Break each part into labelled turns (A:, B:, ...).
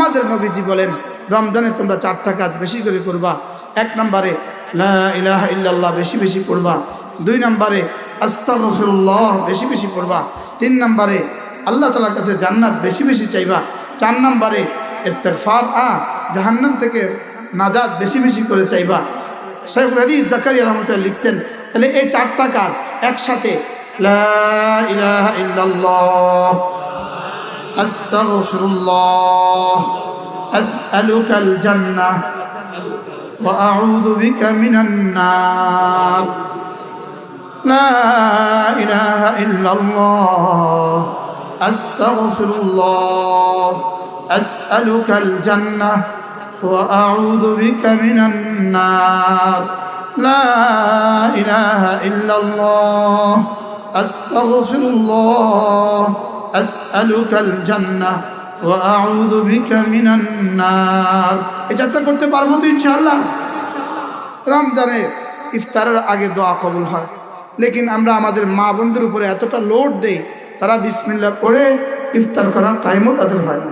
A: আমাদের নবীজি বলেন রমজানে তোমরা 4টা কাজ বেশি করে করবা। 1 নম্বরে লা ইলাহা ইল্লাল্লাহ বেশি বেশি পড়বা। 2 নম্বরে আস্তাগফিরুল্লাহ বেশি বেশি পড়বা। 3 নম্বরে আল্লাহ তাআলার কাছে জান্নাত বেশি বেশি চাইবা। 4 নম্বরে ইস্তিগফার জাহান্নাম থেকে নাজাত বেশি বেশি করে চাইবা। শাইখুল হাদিস জাকারিয়া রাহমাতুল্লাহ লিখছেন, তাহলে এই 4টা কাজ একসাথে লা ইলাহা ইল্লাল্লাহ আস্তাগফিরুল্লাহ আসআলুকাল জান্নাহ ওয়া আউযু বিকা মিনান নার লা ইলাহা ইল্লাল্লাহ আস্তাগফিরুল্লাহ আসআলুকাল জান্নাহ ওয়া আউযু বিকা মিনান নার লা ইলাহা ইল্লাল্লাহ আস্তাগফিরুল্লাহ আসআলুকাল জান্নাহ ওয়া আউযু বিকা মিনান নার। এই 4টা করতে পারবো তো ইনশাআল্লাহ। রমজানে ইফতারের আগে দোয়া কবুল হয়, লেকিন আমরা আমাদের মা বোনদের উপরে এতটা লোড দেই, তারা বিসমিল্লাহ পড়ে ইফতার করার টাইমও তাদের হয় না।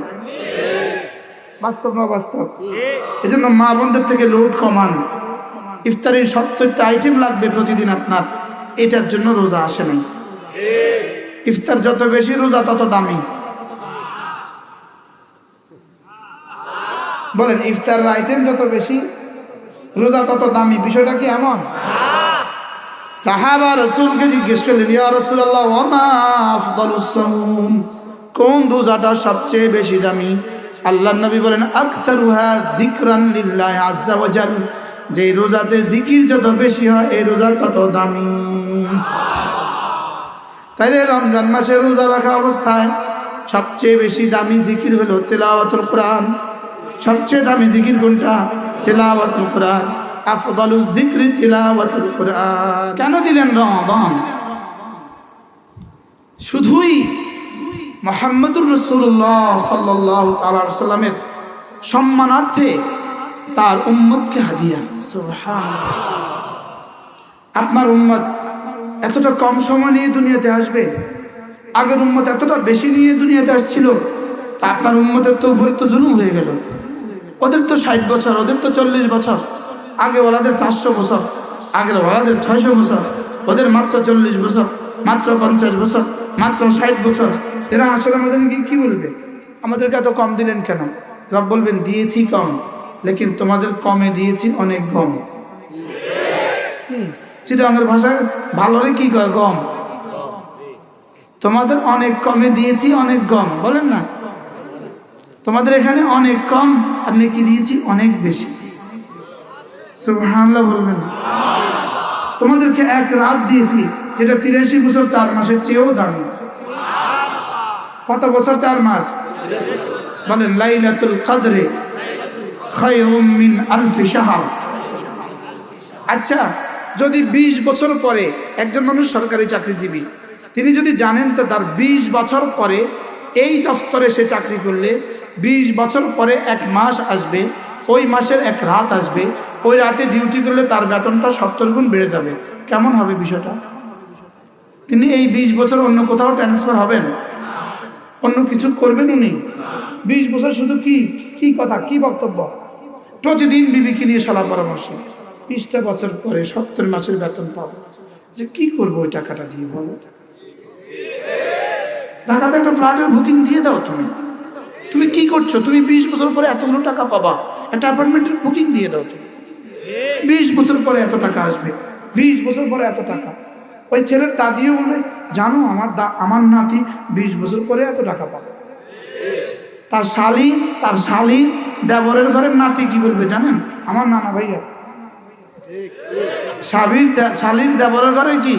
A: বাস্তব না বাস্তব? এই জন্য মা বোনদের থেকে লোড কমান। ইফতারের 70টা আইটেম লাগবে প্রতিদিন আপনার, এটার জন্য রোজা আসে নাই। ইফতার যত বেশি রোজা তত দামি। বলেন ইফতার আইটেম যত বেশি রোজা তত দামি, বিষয়টা কি এমন? সাহাবা রাসূলকে জিজ্ঞেস করলেন, ইয়া রাসূলুল্লাহ ওয়া মা আফদালুস সাওম, কোন রোজাটা সবচেয়ে বেশি দামি? আল্লাহর নবী বলেন আকসারুহা যিকরান লিল্লাহি আযজা ওয়া জাল, যে রোজাতে জিকির যত বেশি হয় এই রোজা তত দামি। তাইলে রমজান মাসে রোজা রাখা অবস্থায় সবচেয়ে বেশি দামি জিকির হলো তিলাওয়াতুল কোরআন। সবচেয়ে দামি জিকির কোনটা? তিলাওয়াতুল কোরআন। আফদালুজ যিকরি তিলাওয়াতুল কোরআন। কেন দিলেন রমাদান? শুধুই মুহাম্মদুর রাসূলুল্লাহ সাল্লাল্লাহু আলাইহি ওয়াসাল্লামের সম্মানার্থে তার উম্মতকে হাদিয়া। সুবহানাল্লাহ। আপনার উম্মত এতটা কম সময় নিয়ে দুনিয়াতে আসবে, আগের উম্মত এতটা বেশি নিয়ে দুনিয়াতে আসছিল, তা আপনার উম্মতের তো উপরে তো জুলুম হয়ে গেল। ওদের তো 60 বছর, ওদের তো 40 বছর, আগে ওলাদের 400 বছর, আগের ওলাদের 600 বছর, ওদের মাত্র 40 বছর, মাত্র 50 বছর, মাত্র 60 বছর। এরা আসলে আমাদের কি বলবে? আমাদেরকে এত কম দিলেন কেন? রব বলবেন দিয়েছি কম, লেকিন তোমাদের কমে দিয়েছি অনেক কম। চিটাঙ্গের ভাষায় ভালোরে কি কয়? গম। তোমাদের অনেক কমে দিয়েছি অনেক গম, বলেন না? তোমাদের এখানে অনেক কম আর নেকি দিয়েছি অনেক বেশি। সুবহানাল্লাহ বলবেন। তোমাদেরকে এক রাত দিয়েছি যেটা 83 বছর 4 মাসের চেয়েও দামি। কত বছর 4 মাস? বলেন লাইলাতুল কদরে খায়রুম মিন আলফি শাহর। আচ্ছা, যদি 20 বছর পরে একজন মানুষ সরকারি চাকরিজীবী, তিনি যদি জানেন তো তার 20 বছর পরে এই দফতরে সে চাকরি করলে 20 বছর পরে 1 মাস আসবে, ওই মাসের 1 রাত আসবে, ওই রাতে ডিউটি করলে তার বেতনটা 70 গুণ বেড়ে যাবে, কেমন হবে বিষয়টা? তিনি এই 20 বছর অন্য কোথাও ট্রান্সফার হবেন? অন্য কিছু করবেন উনি? 20 বছর শুধু কি কথা, কি বক্তব্য? প্রতিদিন বিবিকে নিয়ে সলা পরামর্শ। 20টা বছর পরে 70 মাসের বেতন পাবো, যে কি করবো ওই টাকাটা দিয়ে, বলো? ঢাকাতে একটা ফ্ল্যাটের বুকিং দিয়ে দাও। তুমি কি করছো? তুমি 20 বছর পরে এতগুলো টাকা পাবা, একটা অ্যাপার্টমেন্টের বুকিং দিয়ে দাও। তুমি 20 বছর পরে এত টাকা আসবে, 20 বছর পরে এত টাকা। ওই ছেলের দাদিও বলবে, জানো আমার নাতি 20 বছর পরে এত টাকা পাবে। তার শালি দেবরের ঘরের নাতি কি বলবে জানেন? আমার নানা ভাইয়া। শালির দেবরের ঘরে কি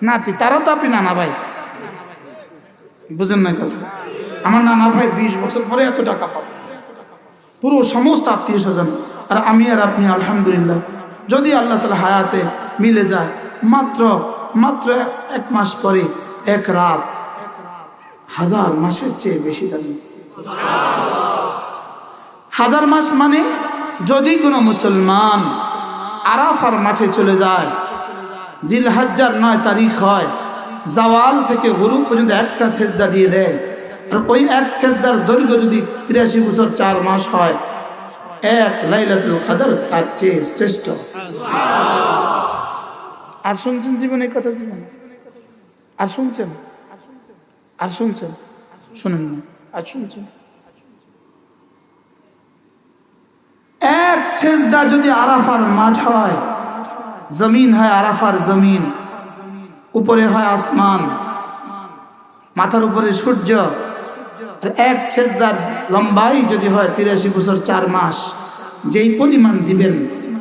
A: নাতি, তারও তো আপনি নানা ভাই, বুঝেন না কথা? আমার নানা ভাই 20 বছর পরে এত টাকা পাবে, পুরো সমস্ত আত্মীয় স্বজন। আর আমি আর আপনি আলহামদুলিল্লাহ যদি আল্লাহ তাআলা হায়াতে মিলে যায়, মাত্র 1 মাস পরে 1 রাত 1000 মাসের চেয়ে বেশি দামি। 1000 মাস মানে যদি কোনো মুসলমান আরাফার মাঠে চলে যায়, জিলহজ্জার 9 তারিখ হয়, জাওয়াল থেকে গুরুব পর্যন্ত একটা সেজদা দিয়ে দেয়, আর ওই এক সেজদার দৈর্ঘ্য যদি 83 বছর 4 মাস হয়, এক লাইলাতুল কদর তার চেয়ে শ্রেষ্ঠ। আর শুনছেন জীবনে কথা, জীবনে আর শুনছেন, আর শুনছেন, শুনেন না, আর শুনছেন। এক সেজদা যদি আরাফার মাঠ হয়, জমিন হয় আরাফার জমিন, উপরে হয় আসমান, মাথার উপরে সূর্য, আর এক সেজদার লম্বাই যদি হয় 83 বছর 4 মাস, যেই পরিমাণ দিবেন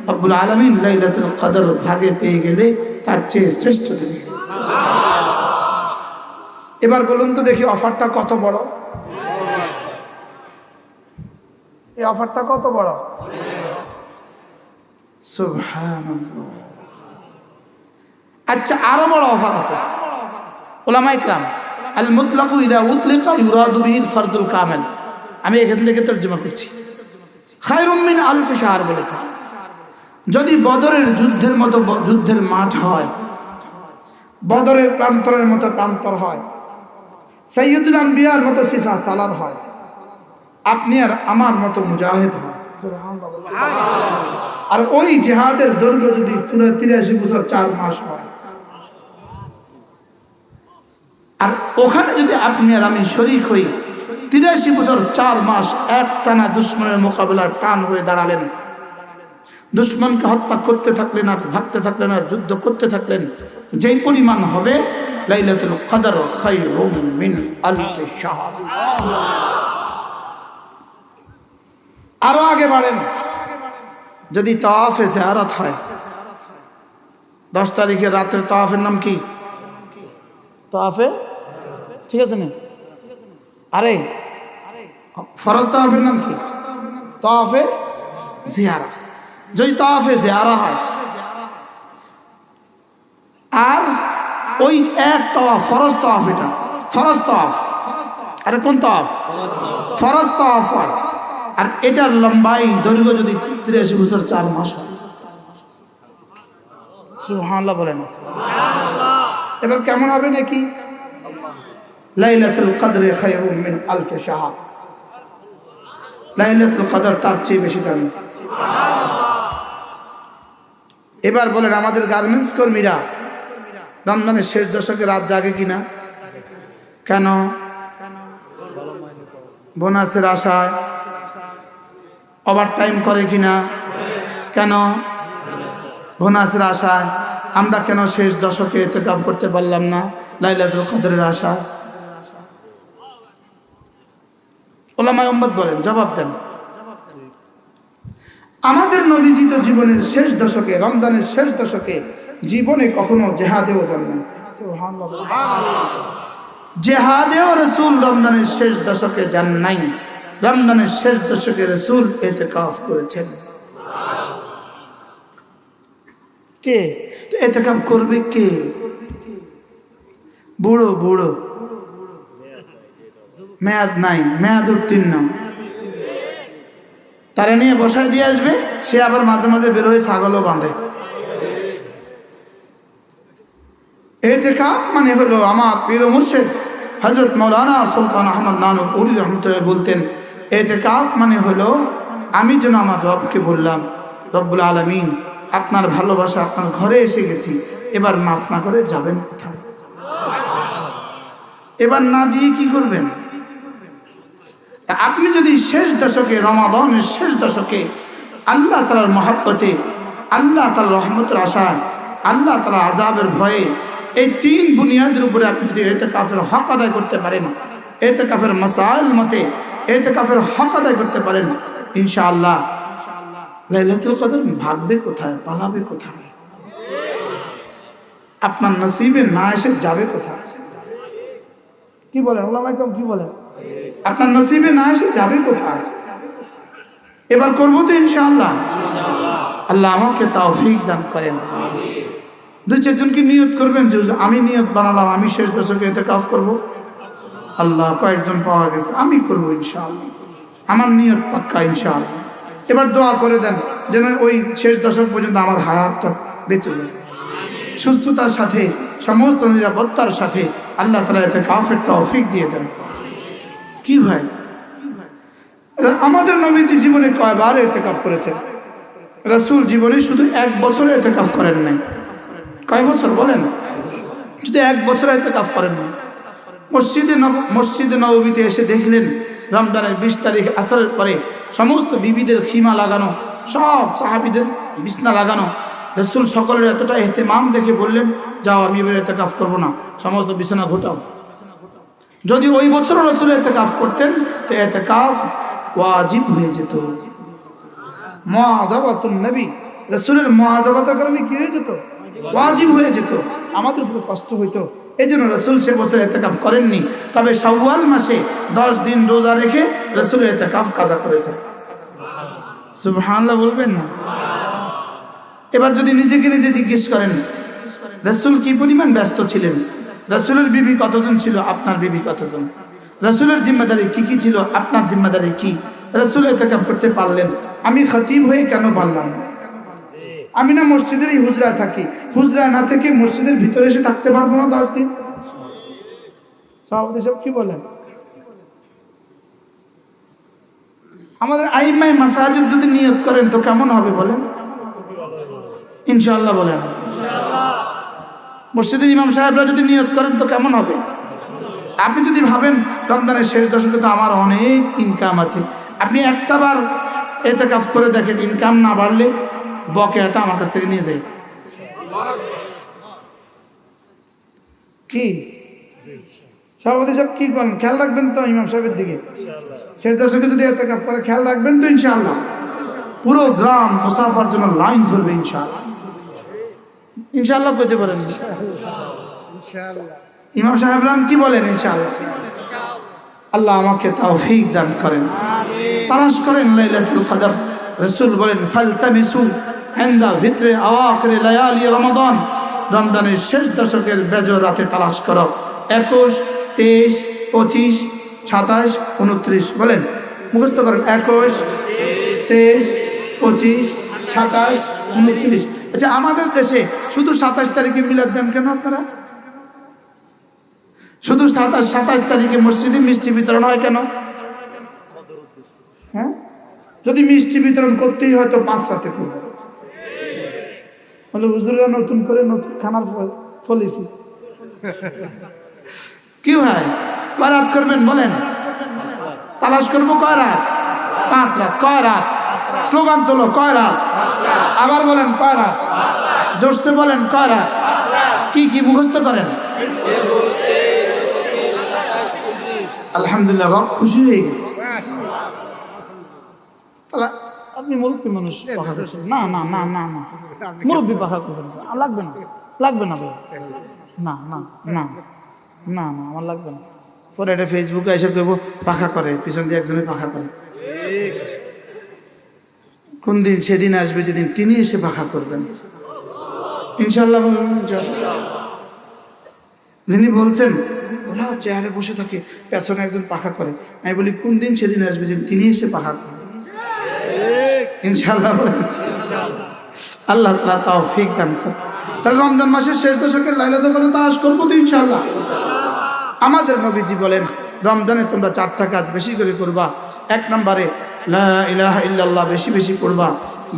A: রব্বুল আলামিন লাইলাতুল কদর ভাগে পেয়ে গেলে তার চেয়ে শ্রেষ্ঠ দিবে। এবার বলুন তো দেখি অফারটা কত বড়, এই অফারটা কত বড়। সুবহানাল্লাহ। আচ্ছা, আরো বড় অফার আছে। উলামা ইকরাম আল মুতলাকু ইদা উতলিকা ইউরাদু বিহিল ফারদুল কামিল, আমি এখান থেকে তরজমা করছি। খায়রুম মিন আলফি শাহর বলেছে, যদি বদরের যুদ্ধের মতো যুদ্ধের মাঠ হয়, বদরের প্রান্তরের মতো প্রান্তর হয়, সাইয়্যিদুল আম্বিয়ার মতো সিফা সালার হয়, আপনি আর আমার মতো মুজাহিদ হয়, আর ওই জিহাদের দৈর্ঘ্য যদি 83 বছর 4 মাস হয়, আর ওখানে যদি আপনি আর আমি শরীক হই, 83 বছর 4 মাস এক টানা দুশ্মনের মোকাবেলায় টান হয়ে দাঁড়ালেন, দুশ্মনকে হত্যা করতে থাকলেন, আর ভাগতে থাকলেন, আর যুদ্ধ করতে থাকলেন, যেই পরিমাণ হবে লাইলাতুল কদর খায়রুম মিন আলফি শাহর। আরো আগে বাড়েন, যদি তাওয়াফে জিয়ারত হয়, 10 তারিখে রাতের তাওয়াফের নাম কি? তাওয়াফে, ঠিক আছে না? আরে ফরজ তাওয়াফের নাম কি? তাওয়াফে জিয়ারা। যদি তাওয়াফে জিয়ারা হয়, আর ওই এক তাওয়াফ ফরজ তাওয়াফ, এটা ফরজ তাওয়াফ, আরে কোন তাওয়াফ? ফরজ তাওয়াফ হয়, আর এটার লম্বাই দৈর্ঘ্য যদি 83 বছর 4 মাস হয়। সুবহানাল্লাহ বলেন। এবার কেমন হবে নাকি? লাইলাতুল কদর খায়রুম মিন আলফি শাহর, লাইলাতুল কদর তার চেয়ে বেশি দামি। এবার বলেন, আমাদের গার্মেন্টস কর্মীরা রমজানের শেষ দশকে রাত জাগে কিনা? কেন? বোনাসের আশায়। ওভার টাইম করে কিনা? কেন? বোনাসের আশায়। আমরা কেন শেষ দশকে ইতিকাফ করতে পারলাম না? লাইলাতুল কদরের আশা। উলামায়ে উম্মত বলেন, জবাব দেন। আমাদের নবীজি তো জীবনের শেষ দশকে, রমজানের শেষ দশকে জীবনে কখনো জেহাদেও যান নাই। জেহাদেও রাসূল রমজানের শেষ দশকে যান নাই। রমজানের শেষ দশকে রাসূল ইতিকাফ করেছেন। কে ইতিকাফ করবে? কে? বুড়ো বুড়ো, মেয়াদ নাই, মেয়াদ উত্তীর্ণ, তারা নিয়ে বসায় দিয়ে আসবে, সে আবার মাঝে মাঝে বের হয়ে ছাগলও বাঁধে। ইতিকাফ মানে হলো, আমার পীর মুর্শিদ হযরত মাওলানা সুলতান আহমদ নানুপুরি রহমতুল্লাহ বলতেন, ইতিকাফ মানে হলো আমি যেন আমার রবকে বললাম, রব্বুল আলামিন আপনার ভালোবাসা আপনার ঘরে এসে গেছি, এবার মাফ না করে যাবেন কোথায়? এবার না দিয়ে কি করবেন? আপনি যদি শেষ দশকে, রমাদানের শেষ দশকে আল্লাহ তাআলার মহব্বতে, আল্লাহ তাআলার রহমতের আশায়, আল্লাহ তাআলার আযাবের ভয়ে, এই 3 বুনিয়াদের উপরে আপনি যদি ইতিকাফের হক আদায় করতে পারেন, ইতিকাফের মাসাইল মতে ইতিকাফের হক আদায় করতে পারেন, ইনশাআল্লাহ লাইলাতুল কদর ভাগবে কোথায়, পালাবে কোথায়? আপনার নসিবে না এসে যাবে কোথায়? কি বলেন ওলামায়ে কেরাম, কি বলেন? আপনার নসিবে না এসে যাবে কোথায়? এবার করবো তো ইনশাআল্লাহ। আল্লাহ আমাকে তৌফিক দান করেন। 2-4 জনকে নিয়ত করবেন, যে আমি নিয়ত বানালাম আমি শেষ দশকে ইতিকাফ করব। আল্লাহ, কয়েকজন পাওয়া গেছে, আমি করবো ইনশাআল্লাহ, আমার নিয়ত পাক্কা ইনশাআল্লাহ। এবার দোয়া করে দেন যেন ওই শেষ দশক পর্যন্ত আমার হায়াতটা বেঁচে যায়, সুস্থতার সাথে, সমস্ত নিরাপত্তার সাথে আল্লাহ তাআলা ইতিকাফের তৌফিক দিয়ে দেন। কি ভাই, আমাদের নবীজি জীবনে কয়বার ইতিকাফ করেছেন? রাসূল জীবনে শুধু 1 বছর ইতিকাফ করেন নাই। কয় বছর বলেন? শুধু 1 বছর ইতিকাফ করেন নাই। মসজিদে নববীতে এসে দেখলেন রমজানের 20 তারিখ আসরের পরে সমস্ত বিবিদের খিমা লাগানো, সব সাহাবীদের বিছনা লাগানো। রাসূল সকলের এতটা ইহতিমাম দেখে বললেন, যাও আমি এবার ইতিকাফ করব না, সমস্ত বিছানা ঘোটাও। যদি ওই বছরও রাসূল ইতিকাফ করতেন তো ইতিকাফ ওয়াজিব হয়ে যেত। মুআযাবাতুন নবী, রাসূলের মুআযাবাতের কারণে কি হয়ে যেত? ওয়াজিব হয়ে যেত। আমাদের খুব কষ্ট হইতো, এই জন্য রাসূল সে বছর ইতিকাফ করেননি। তবে শাওয়াল মাসে 10 দিন রোজা রেখে রাসূল ইতিকাফ কাজা করেছেন। সুবহানাল্লাহ বলবেন না? এবার যদি নিজেকে নিজে জিজ্ঞেস করেন রাসূল কি পরিমাণ ব্যস্ত ছিলেন, রাসূলের বিবি কতজন ছিল, আপনার বিবি কতজন, রাসূলের জিম্মাদারি কি কি ছিল, আপনার জিম্মাদারি কি, রাসূল ইতিকাফ করতে পারলেন, আমি খতিব হয়ে কেন পারলাম না? আমি না মসজিদেরই হুজরায় থাকি, হুজরায় না থেকে মসজিদের ভিতরে এসে থাকতে পারবো না 10 দিন? সভাপতি সব কি বলেন? আমাদের আইম্মায়ে মাসাজিদ যদি নিয়ত করেন তো কেমন হবে বলেন? ইনশাআল্লাহ বলেন। মসজিদের ইমাম সাহেবরা যদি নিয়ত করেন তো কেমন হবে? আপনি যদি ভাবেন রমজানের শেষ দশকে তো আমার অনেক ইনকাম আছে, আপনি একটাবার ইতিকাফ করে দেখেন, ইনকাম না বাড়লে বকেয়াটা আমার কাছ থেকে নিয়ে যায়। কি সভাপতি সাহেব কি করেন? খেয়াল রাখবেন তো ইমাম সাহেবের দিকে? শেষ দশকে যদি ইতিকাফ করে খেয়াল রাখবেন তো ইনশাআল্লাহ? পুরো গ্রাম মুসাফার জন্য লাইন ধরবে ইনশাআল্লাহ। ইনশাআল্লাহ কইতে পারেন? ইমাম সাহেবরান কি বলেন? ইনশাআল্লাহ। আল্লাহ আমাকে তৌফিক দান করেন। তালাশ করেন লাইলাতুল কদর। রাসূল বলেন ফালতামিসু ইনদা ভিতরে আওয়াখির লায়ালি রমাদান, রমজানের শেষ দশকের বেজর রাতে তালাশ করো। 21, 23, 25, 27, 29 বলেন, মুখস্থ করেন। 21, 23, 25, 27, 29। আচ্ছা, আমাদের দেশে শুধু 27 তারিখে মিলাদ দেন কেন আপনারা? শুধু 27 তারিখে মসজিদে মিষ্টি বিতরণ হয় কেন? হ্যাঁ, যদি মিষ্টি বিতরণ করতেই হয় তো 5 রাতে করবে। বলে হুজুররা নতুন করে নতুন খানার ফলেছি। কি ভাই, কয় রাত করবেন বলেন? তালাশ করবো কয় রাত? 5 রাত। কয় রাত? স্লোগান তোলো, কয় রাত? আবার বলেন কয় রাত? জোরসে বলেন কয় রাত? কি কি মুখস্থ করেন? আলহামদুলিল্লাহ, রব খুশি হয়ে গেছে। তাহলে আপনি মুরব্বী মানুষ পাখা করছেন? না না না না না, মুরব্বী পাখা করবেন লাগবে না, লাগবে না ভাই, না না না না না, আমার লাগবে না। পরে এটা ফেসবুকে এসে করবো পাখা করে, পিছন দিয়ে একজনে পাখা করে। কোন দিন? সেদিন আসবে যেদিন তিনি এসে পাখা করবেন ইনশাআল্লাহ। যিনি বলছেন ওরা চেয়ারে বসে থাকে, পেছনে একজন পাখা করে, আমি বলি কোন দিন? সেদিন আসবে যেদিন তিনি এসে পাখা করবেন ইনশাআল্লাহ। আল্লাহ তাআলা তৌফিক দান করেন। তাহলে রমজান মাসের শেষ দশকের লাইলাতুল কদর তালাশ করবো তো ইনশাআল্লাহ। আমাদের নবীজি বলেন রমজানে তোমরা 4টা কাজ বেশি করে করবা। 1 নম্বরে লা ইলাহা ইল্লাল্লাহ বেশি বেশি পড়বা।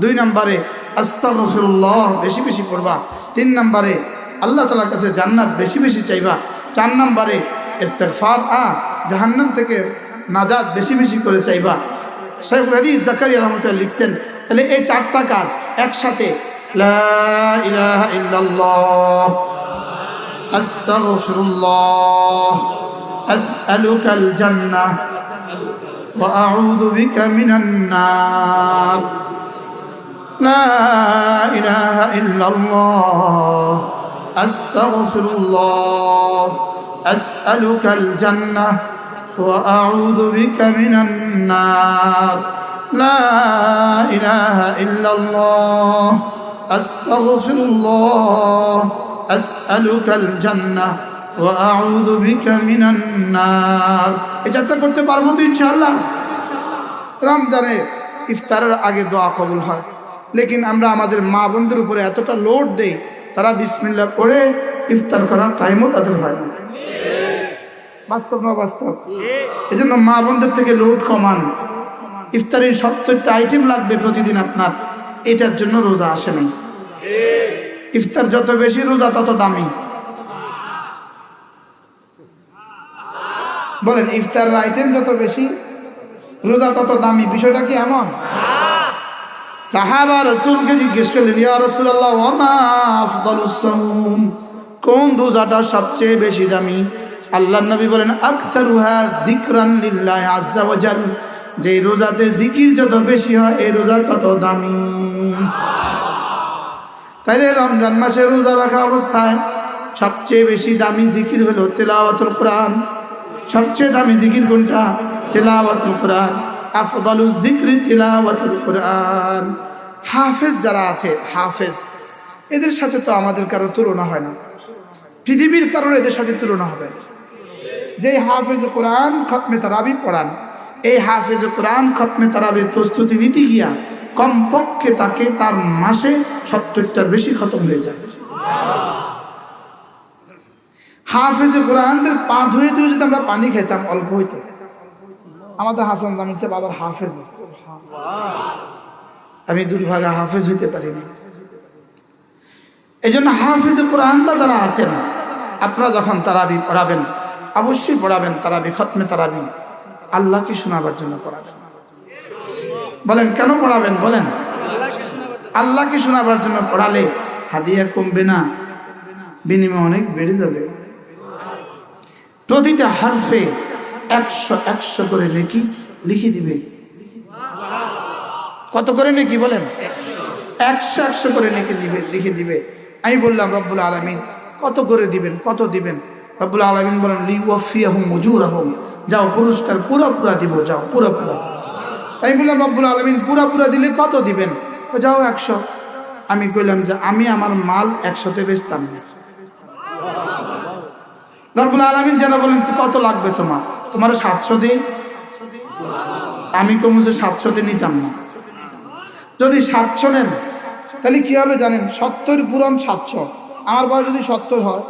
A: 2 নম্বরে আস্তাগফিরুল্লাহ বেশি বেশি পড়বা। 3 নম্বরে আল্লাহ তাআলার কাছে জান্নাত বেশি বেশি চাইবা। 4 নম্বরে ইস্তিগফার, জাহান্নাম থেকে নাজাত বেশি বেশি করে চাইবা। শাইখুল হাদিস জাকারিয়া রাহমাতুল্লাহ লিখছেন, তাহলে এই 4টা কাজ একসাথে লা ইলাহা ইল্লাল্লাহ, আস্তাগফিরুল্লাহ, আসআলুকাল জান্নাহ ওয়া আউযু বিকা মিনান নার, লা ইলাহা ইল্লাল্লাহ, আস্তাগফিরুল্লাহ, আসআলুকাল জান্নাহ ওয়া আউযু বিকা মিনান নার, লা ইলাহা ইল্লাল্লাহ, আস্তাগফিরুল্লাহ, আসআলুকাল জান্নাহ ওয়া আউযু বিকা মিনান নার। এই 4টা করতে পারবো তো ইনশাআল্লাহ? রমজানে ইফতারের আগে দোয়া কবুল হয়, লেকিন আমরা আমাদের মা বোনদের উপরে এতটা লোড দেই, তারা বিসমিল্লাহ পড়ে ইফতার করার টাইমও তাদের হয় না। বাস্তব না বাস্তব? এই জন্য মা বোনদের থেকে লোড কমান। ইফতারির 70টা আইটেম লাগবে প্রতিদিন আপনার, এটার জন্য রোজা আসে নাই। ইফতার যত বেশি, রোজা তত দামি। বলেন, ইফতারের আইটেম যত বেশি, রোজা তত দামি। বিষয়টা কি এমন? সাহাবা রাসূলকে জিজ্ঞেস করলেন, ইয়া রাসূলুল্লাহ ওয়া মা আফদালুস সাওম, কোন রোজাটা সবচেয়ে বেশি দামি? আল্লাহর নবী বলেন, আকসারুহা যিকরান লিল্লাহি আযজা ওয়া জাল, যে রোজাতে জিকির যত বেশি হয় এই রোজা তত দামি। তাইলে রমজান মাসে রোজা রাখা অবস্থায় সবচেয়ে বেশি দামি জিকির হলো তিলাওয়াতুল কোরআন। সবচেয়ে দামি জিকির কোনটা? তিলাওয়াতুল কোরআন। আফদালু যিকরি তিলাওয়াতুল কোরআন। হাফেজ যারা আছে, হাফেজ, এদের সাথে তো আমাদের কারো তুলনা হয় না। পৃথিবীর কারোর এদের সাথে তুলনা হবে না। যে হাফেজ কোরআন খতমে তারাবি পড়ান, এই হাফেজ কোরআন খতমে তারাবির প্রস্তুতি নিতে গিয়া কমপক্ষে তাকে তার মাসে 70টার বেশি খতম হয়ে যায়। হাফেজ কোরআনদের পা ধুয়ে ধুয়ে যদি আমরা পানি খেতাম অল্প হইতো। আমাদের হাসান জামিল সাহেব আবার হাফেজ, আমি দুর্ভাগা হাফেজ হইতে পারিনি। এই জন্য হাফেজ কোরআনরা যারা আছেন, আপনারা যখন তারাবি পড়াবেন অবশ্যই পড়াবেন তারাবি, খতমে তারাবি আল্লাহকে শোনাবার জন্য পড়াবেন। বলেন কেন পড়াবেন? বলেন, আল্লাহকে শোনাবার জন্য পড়ালে হাদিয়া কমবে না, বিনিময় অনেক বেড়ে যাবে। প্রতিটা হারফে 100 করে নেকি লিখে দিবে। কত করে নেকি? বলেন, 100 করে নেকি লিখে দিবে। আমি বললাম রব্বুল আলামিন কত করে দিবেন? কত দিবেন? রব্বুল আলামিন বলেন, লিওয়াফিয়াহুম উজুরাহুম, যাও পুরস্কার পুরা দিব, যাও পুরা। তাই বললাম রব্বুল আলামিন পুরা দিলে কত দিবেন? যাও 100। আমি কইলাম যে আমি আমার মাল 100তে বেচতাম না। রব্বুল আলামিন যেন বলেন, কত লাগবে তোমার 700 দিই। আমি কমু যে 700তে নিতাম না। যদি 700 নেন তাহলে কি হবে জানেন? 70 পূরণ 700। আমার বয়স যদি 70 হয়,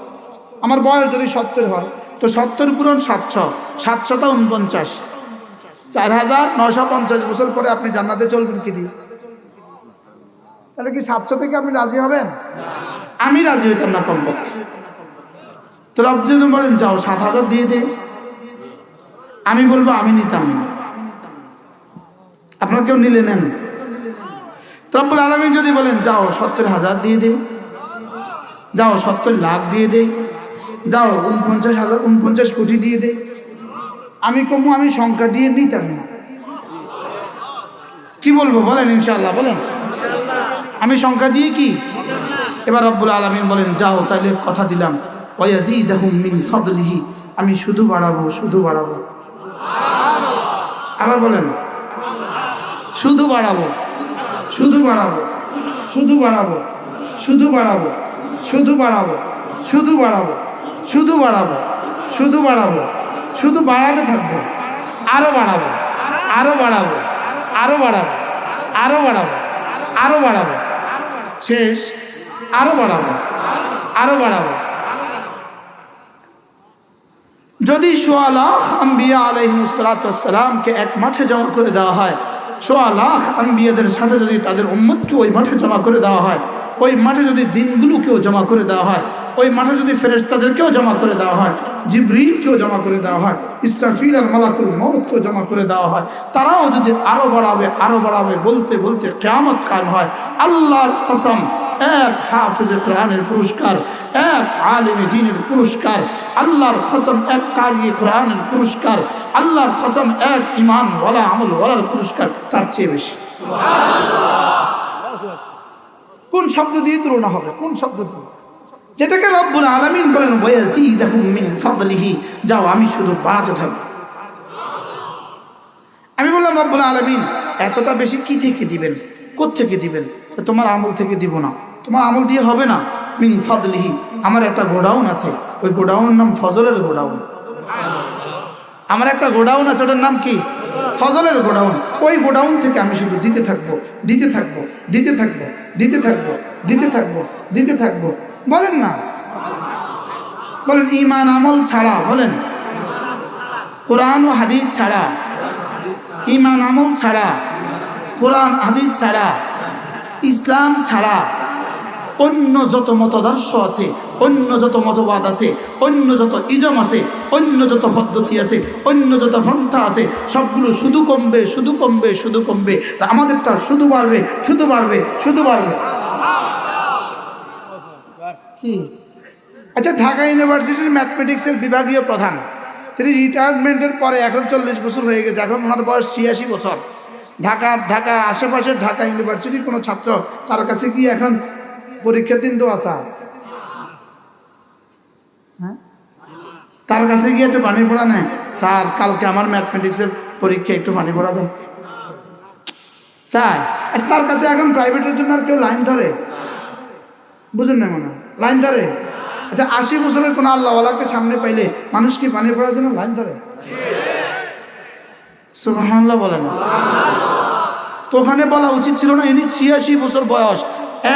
A: আমার বয়স যদি 70 হয়, তো 70 পূরণ 700, 700টা 49, 4950 বছর পরে আপনি জান্নাতে চলবেন কি দিয়ে? তাহলে কি 700 থেকে আপনি রাজি হবেন? আমি রাজি হইতাম না কমপক্ষে। তো রব যদি বলেন যাও 7000 দিয়ে দে, আমি বলবো আমি নিতাম না। আপনারা কেউ নিলে নেন। রব্বুল আলামিন যদি বলেন যাও 70,000 দিয়ে দে, যাও 70 লাখ দিয়ে দে, যাও 49 কোটি দিয়ে দে, আমি কমু আমি সংখ্যা দিয়ে নিতাম না। কি বলবো বলেন? ইনশাআল্লাহ বলেন, আমি সংখ্যা দিয়ে কি? এবার রব্বুল আলামিন বলেন যাও তাহলে কথা দিলাম, ওয়ায়াজিদাহুম মিন ফাদলিহি, আমি শুধু বাড়াবো। আবার বলেন, শুধু বাড়াবো। শুধু বাড়াবো। শুধু বাড়াতে থাকবো। আরো বাড়াবো। শেষ। আরো বাড়াবো। যদি 1.25 লাখ আম্বিয়া আলাইহিসসালামকে এক মাঠে জমা করে দেওয়া হয়, 1.25 লাখ আম্বিয়াদের সাথে যদি তাদের উম্মতকে ওই মাঠে জমা করে দেওয়া হয়, ওই মাঠে যদি জিনগুলোকেও জমা করে দেওয়া হয়, ওই মাঠে যদি ফেরেশতাদেরকেও জমা করে দেওয়া হয়, জিবরিলকেও জমা করে দেওয়া হয়, ইসরাফিল আর মালাকুল মউতকেও জমা করে দেওয়া হয়, তারাও যদি আরো বাড়াবে বলতে বলতে কিয়ামত কায়েম হয়, আল্লাহর কসম, এক হাফেজে কোরআনের পুরস্কার, এক আলিমে দ্বীনের পুরস্কার, আল্লাহর কসম এক কারি কোরআনের পুরস্কার, আল্লাহর কসম এক ঈমান ওয়ালা আমল ওয়ালার পুরস্কার তার চেয়ে বেশি। কোন শব্দ দিয়ে তুলনা হবে? কোন শব্দ দিয়ে? যেটাকে রব্বুল আলামিন বলেন ওয়ায়াজিদাহুম মিন ফাদলিহি, যাও আমি শুধু বাড়াতে থাকব। আমি বললাম রব্বুল আলামিন এতটা বেশি কি থেকে দিবেন? কোত্থেকে দিবেন? তোমার আমল থেকে দিব না, তোমার আমল দিয়ে হবে না। মিন ফাদলিহি, আমার একটা গোডাউন আছে, ওই গোডাউনের নাম ফজলের গোডাউন। আমার একটা গোডাউন আছে, ওটার নাম কি? ফজলের গোডাউন। ওই গোডাউন থেকে আমি শুধু দিতে থাকবো। বলেন না, বলেন ঈমান আমল ছাড়া, বলেন কোরআন ও হাদিস ছাড়া, ঈমান আমল ছাড়া, কোরআন হাদিস ছাড়া, ইসলাম ছাড়া অন্য যত মতাদর্শ আছে, অন্য যত মতবাদ আছে, অন্য যত ইজম আছে, অন্য যত পদ্ধতি আছে, অন্য যত পন্থা আছে, সবগুলো শুধু কমবে, শুধু কমবে, শুধু কমবে। আর আমাদেরটা শুধু বাড়বে, শুধু বাড়বে, শুধু বাড়বে। কি? আচ্ছা, ঢাকা ইউনিভার্সিটির ম্যাথমেটিক্সের বিভাগীয় প্রধান, তিনি রিটায়ারমেন্টের পরে এখন 40 বছর হয়ে গেছে, এখন ওনার বয়স 86 বছর। ঢাকা আশেপাশের ঢাকা ইউনিভার্সিটির কোনো ছাত্র তার কাছে কি এখন পরীক্ষার দিন তো আসা, হ্যাঁ, তার কাছে গিয়ে একটু পানি পড়া নেয়, স্যার কালকে আমার ম্যাথমেটিক্সের পরীক্ষা, একটু পানি পড়া দেন, চায়? তার কাছে এখন প্রাইভেটের জন্য আর কেউ লাইন ধরে? বুঝুন না, মনে লাইন ধরে? আচ্ছা, 80 বছরের কোনো আল্লাহওয়ালাকে সামনে পাইলে মানুষ কি পানি পড়ার জন্য লাইন ধরে? সুবহানাল্লাহ বলে না? তো ওখানে বলা উচিত ছিল না, ইনি 86 বছর বয়স,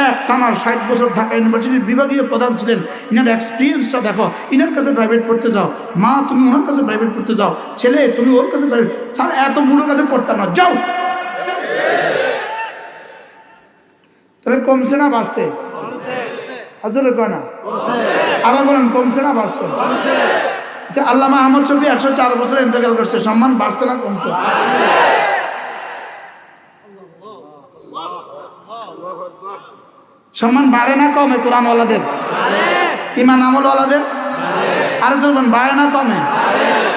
A: এক টানা 60 বছর ঢাকা ইউনিভার্সিটির বিভাগীয় প্রধান ছিলেন, ইনার এক্সপিরিয়েন্সটা দেখো, ইনার কাছে প্রাইভেট পড়তে যাও, মা তুমি ওনার কাছে প্রাইভেট পড়তে যাও, ছেলে তুমি ওর কাছে প্রাইভেট, স্যার এত বুড়ো কাছে পড়তাম না, যাও। তাহলে কমছে না বাড়ছে? আজরে কয় না, আবার বলেন কমছে না বাড়ছে? আচ্ছা, আল্লামা আহমদ শফী 104 বছরে ইন্তেকাল করছে, সম্মান বাড়ছে না কমছে? সম্মান বাড়ে না কমে? কোরআনওয়ালাদের, ঈমান আমলওয়ালাদের, আরে চলবেন, বাড়ে না কমে?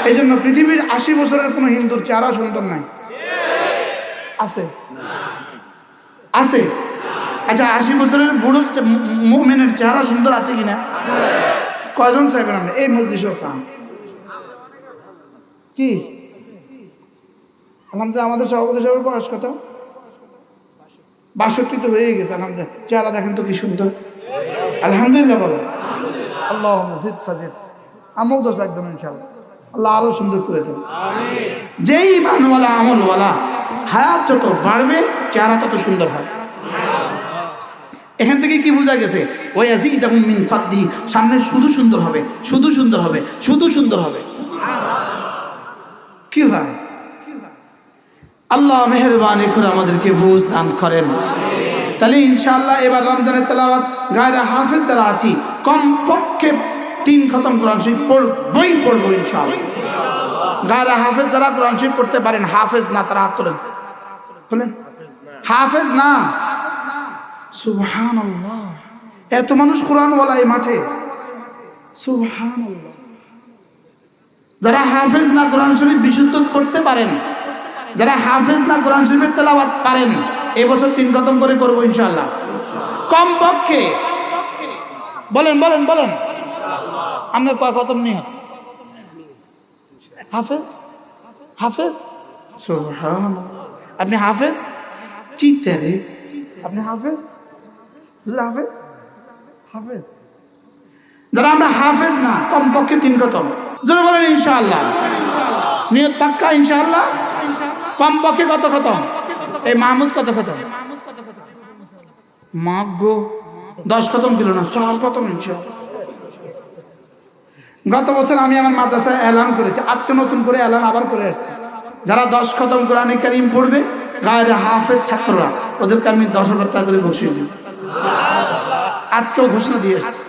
A: এই জন্য পৃথিবীর 80 বছরের কোনো হিন্দুর চেহারা সুন্দর নাই, আছে? আছে? আচ্ছা, 80 বছরের বুড়ো মুমিনের চেহারা সুন্দর আছে কিনা? কয়জন চাইবেন আমরা এই মজলিসেও চান? কি আলহামদুলিল্লাহ, আমাদের সভাপতি সাহেবের বয়স কত? 62 তো হয়ে গেছে, আলহামদুলিল্লাহ। চেহারা দেখেন তো কি সুন্দর, আলহামদুলিল্লাহ বলো। আল্লাহ মসজিদ সাজিদ আমল 10 লাখ দেন ইনশাআল্লাহ, আল্লাহ আরো সুন্দর করে দেন। যেই ইমানওয়ালা আমলওয়ালা হায়াত যত বাড়বে চেহারা তত সুন্দর হয়। এখান থেকে কি বোঝা গেছে? ওই ইয়াজিদুহুম মিন ফাদলি, সামনে শুধু সুন্দর হবে, শুধু সুন্দর হবে, শুধু সুন্দর হবে। কি হয়? আল্লাহ মেহেরবানি করে আমাদেরকে বুঝ দান করেন। তাহলে ইনশাআল্লাহ এবার রমজানের তেলাওয়াত গায়রে হাফেজ যারা আছি কমপক্ষে 3 খতম কোরআন শরীফ পড়বো ইনশাআল্লাহ। গায়রে হাফেজ যারা কোরআন শরীফ পড়তে পারেন, হাফেজ না তারা হাত তোলেন, বলেন হাফেজ না। সুবহানাল্লাহ, এত মানুষ কোরআনওয়ালা এই মাঠে, সুবহানাল্লাহ। যারা হাফেজ না কোরআন শরীফ বিশুদ্ধ করতে পারেন, যারা হাফেজ না কোরআন শরীফের তেলাওয়াত পারেন, এবছর 3 খতম করে করবো ইনশাআল্লাহ কমপক্ষে। বলেন বলেন বলেন, আপনার কয় খতম নিয়ে হাফেজ? হাফেজ, সুবহানাল্লাহ। আপনি হাফেজ? কি তেরে আপনি হাফেজ? হাফেজ হাফেজ। যারা আমরা হাফেজ না কমপক্ষে 3 খতম, যারা বলেন ইনশাআল্লাহ, নিয়ত পাক্কা ইনশাআল্লাহ। কমপক্ষে কত খতম? এই মাহমুদ কত খতম? মাগো 10 খতম কিলো না, 4 খতম ইনশাআল্লাহ। গত বছর আমি আমার মাদ্রাসায় এলান করেছি, আজকে নতুন করে এলান আবার করে আসছি, যারা 10 খতম কোরআনে কারীম পড়বে গায়রে হাফেজ ছাত্ররা, ওদেরকে আমি 10,000 টাকা করে বসিয়ে দিই। আজকেও ঘোষণা দিয়ে এসছি।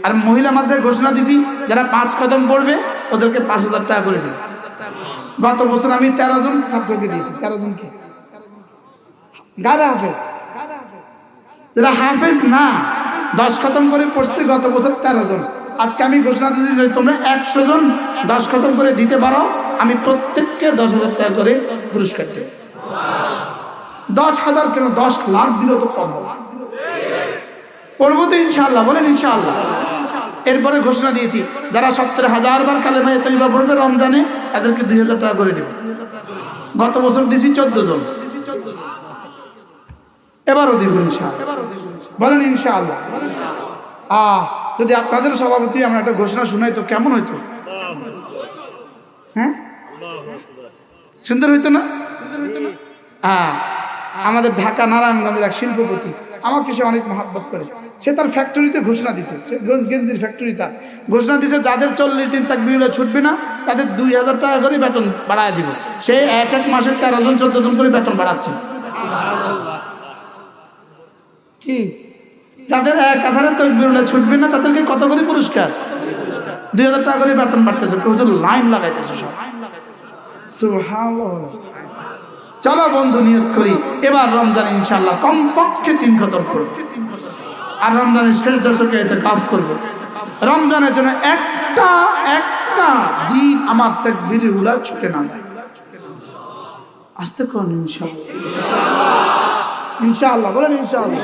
A: আর মহিলা মাঝে ঘোষণা দিছি, যারা 5 খতম পড়বে ওদেরকে 5,000 টাকা করে দিই। গত বছর আমি 13 জন ছাত্রকে দিয়েছি, 13 জনকে গায়রে হাফেজ। যারা হাফেজ না 10 খতম করে পড়ছে গত বছর 13 জন। আজকে আমি ঘোষণা দিয়েছি যে তোমরা 100 জন 10 খতম করে দিতে পারো, আমি প্রত্যেককে 10,000 টাকা করে পুরস্কার দেব। 10,000 কেন, 10 লাখ দিলেও তো কম হবে। পড়বো তো ইনশাআল্লাহ, বলেন ইনশাআল্লাহ। এরপরে ঘোষণা দিয়েছি, যারা 70,000 বার কালেমা তৈবা পড়বে রমজানে, তাদেরকে 2,000 টাকা করে দেব। গত বছর দিয়েছি 14 জন, এবারও দিব ইনশাআল্লাহ, বলেন ইনশাআল্লাহ। যদি আপনাদের সভাপতি আমরা একটা ঘোষণা শুনাই তো কেমন হইতো? হ্যাঁ, সুন্দর হইতো না? আমাদের ঢাকা নারায়ণগঞ্জের এক শিল্পপতি আমাকে সে অনেক মহাব্বত করে। সে তার ফ্যাক্টরিতে ঘোষণা দিছে, সে গেঞ্জির ফ্যাক্টরি, তার ঘোষণা দিছে যাদের 40 দিন তাকবীর ছুটবে না তাদের 2000 টাকা করে বেতন বাড়ায় দিব। সে এক এক মাসে 13 জন 14 জন করে বেতন বাড়াচ্ছে। কি যাদের এক আধারে তাকবীর ছুটবে না তাদেরকে কত করে পুরস্কার? 2000 টাকা করে বেতন বাড়তেছে। হুজুর লাইন লাগাইতেছে সব। সুবহানাল্লাহ। চলো বন্ধু নিয়ত করি এবার রমজানে ইনশাআল্লাহ কমপক্ষে 3 খতম করব, আর রমজানের শেষ দশকে ইতিকাফ করব। রমজানের জন্য একটা দিন আমার তাকবীরের উলা ছুটে না যায়। আসতে কোন ইনশাআল্লাহ বলেন ইনশাআল্লাহ।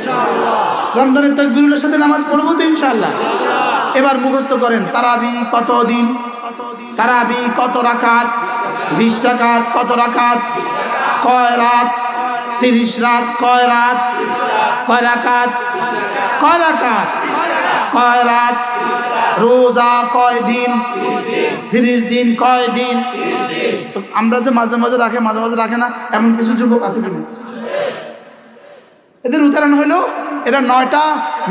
A: রমজানের তাকবীরের সাথে নামাজ পড়বো তো ইনশাআল্লাহ। এবার মুখস্থ করেন তারাবি কত দিন, তারাবি কত রাকাত, 20 রাকাত, কত রাকাত, কয় রাত, 30 রাত, কয় রাত, কয় রাকাত, কয় রাকাত, কয় রাত, রোজা কয় দিন, 30 দিন, কয় দিন। তো আমরা যে মাঝে মাঝে রাখে মাঝে মাঝে রাখে না এমন কিছু যুবক আছে কিনা? এদের উদাহরণ হলো এরা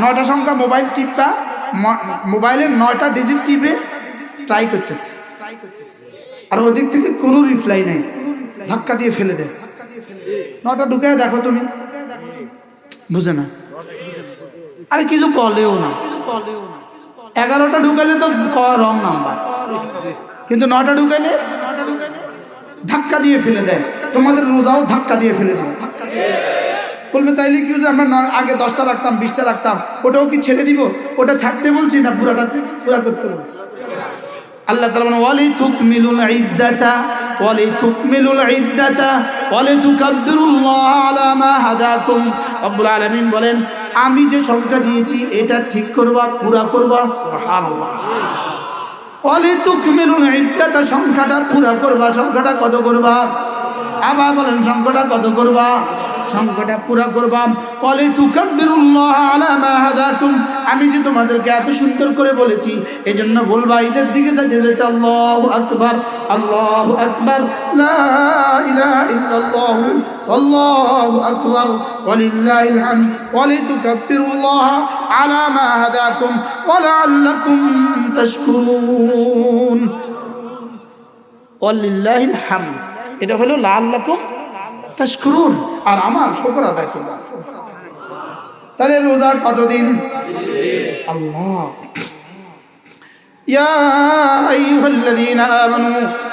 A: 9টা সংখ্যা মোবাইল টিপা, মোবাইলের 9টা ডিজিট টিপে ট্রাই করতেছে, আর ওদিক থেকে কোনো রিপ্লাই নাই, ধাক্কা দিয়ে ফেলে দেয়। 9টা ঢুকে দেখো তুমি, বুঝে না, আরে কিছু বলেও না। 11টা ঢুকাইলে তো রং নাম্বার, কিন্তু 9টা ঢুকাইলে ধাক্কা দিয়ে ফেলে দেয়। তোমাদের রোজাও ধাক্কা দিয়ে ফেলে দেয়। বলবে তাইলে কি যে আমরা আগে 10টা রাখতাম 20টা রাখতাম, ওটাও কি ছেড়ে দিব? ওটা ছাড়তে বলছি না পুরা করতে বলছি। আল্লাহ তাআলা বলেন ওয়ালিতুকমিলুল ইদ্দাতা ওয়ালিতুকমিলুল ইদ্দাতা ওয়ালিতুকাব্বিরুল্লাহ আলা মা হাদাকুম। রব্বুল আলামিন বলেন আমি যে সংখ্যা দিয়েছি এটা ঠিক করবা, পুরা করবা। সুবহানাল্লাহ। ওয়ালিতুকমিলুল ইদ্দাতা সংখ্যাটা পুরা করবা। সংখ্যাটা কত করবা? আবার বলেন সংখ্যাটা কত করবা? সংখ্যাটা পুরা করবা। ওয়ালিতুকাব্বিরুল্লাহ আলা মা হাদাকুম। আমি যে তোমাদেরকে এত সুন্দর করে বলেছি এজন্য বলবা ঈদের দিকে যেতে আল্লাহু আকবার, আল্লাহু আকবার, লা ইলাহা ইল্লাল্লাহ, আল্লাহু আকবার, ওয়ালিল্লাহিল হামদ, ওয়ালিতুকাব্বিরুল্লাহ আলা মা হাদাকুম ওয়া লাআল্লাকুম তাশকুরুন। ওয়ালিল্লাহিল হামদ, এটা হলো লাআল্লাকুম তাশকুরুন, আর আমার শুকর আদায় করবা। তাহলে রোজা কতদিন? আল্লাহ ইয়া আইয়ুহাল্লাযীনা আমানু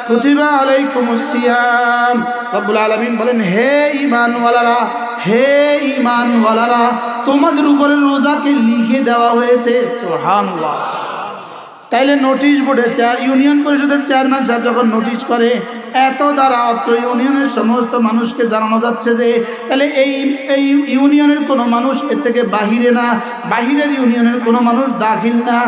A: কুতিবা আলাইকুমুস সিয়াম। রব্বুল আলামিন বলেন হে ঈমানওয়ালারা, হে ঈমানওয়ালারা, তোমাদের উপরে রোজাকে লিখে দেওয়া হয়েছে। সুবহানাল্লাহ। তাইলে নোটিশ বোর্ডে ইউনিয়ন পরিষদের চেয়ারম্যান সাহেব যখন নোটিশ করে এত দ্বারা অত্র ইউনিয়নের সমস্ত মানুষকে জানানো যাচ্ছে যে তাহলে এই ইউনিয়নের কোনো মানুষ এর থেকে বাহিরে না, বাহিরের ইউনিয়নের কোনো মানুষ দাখিল না।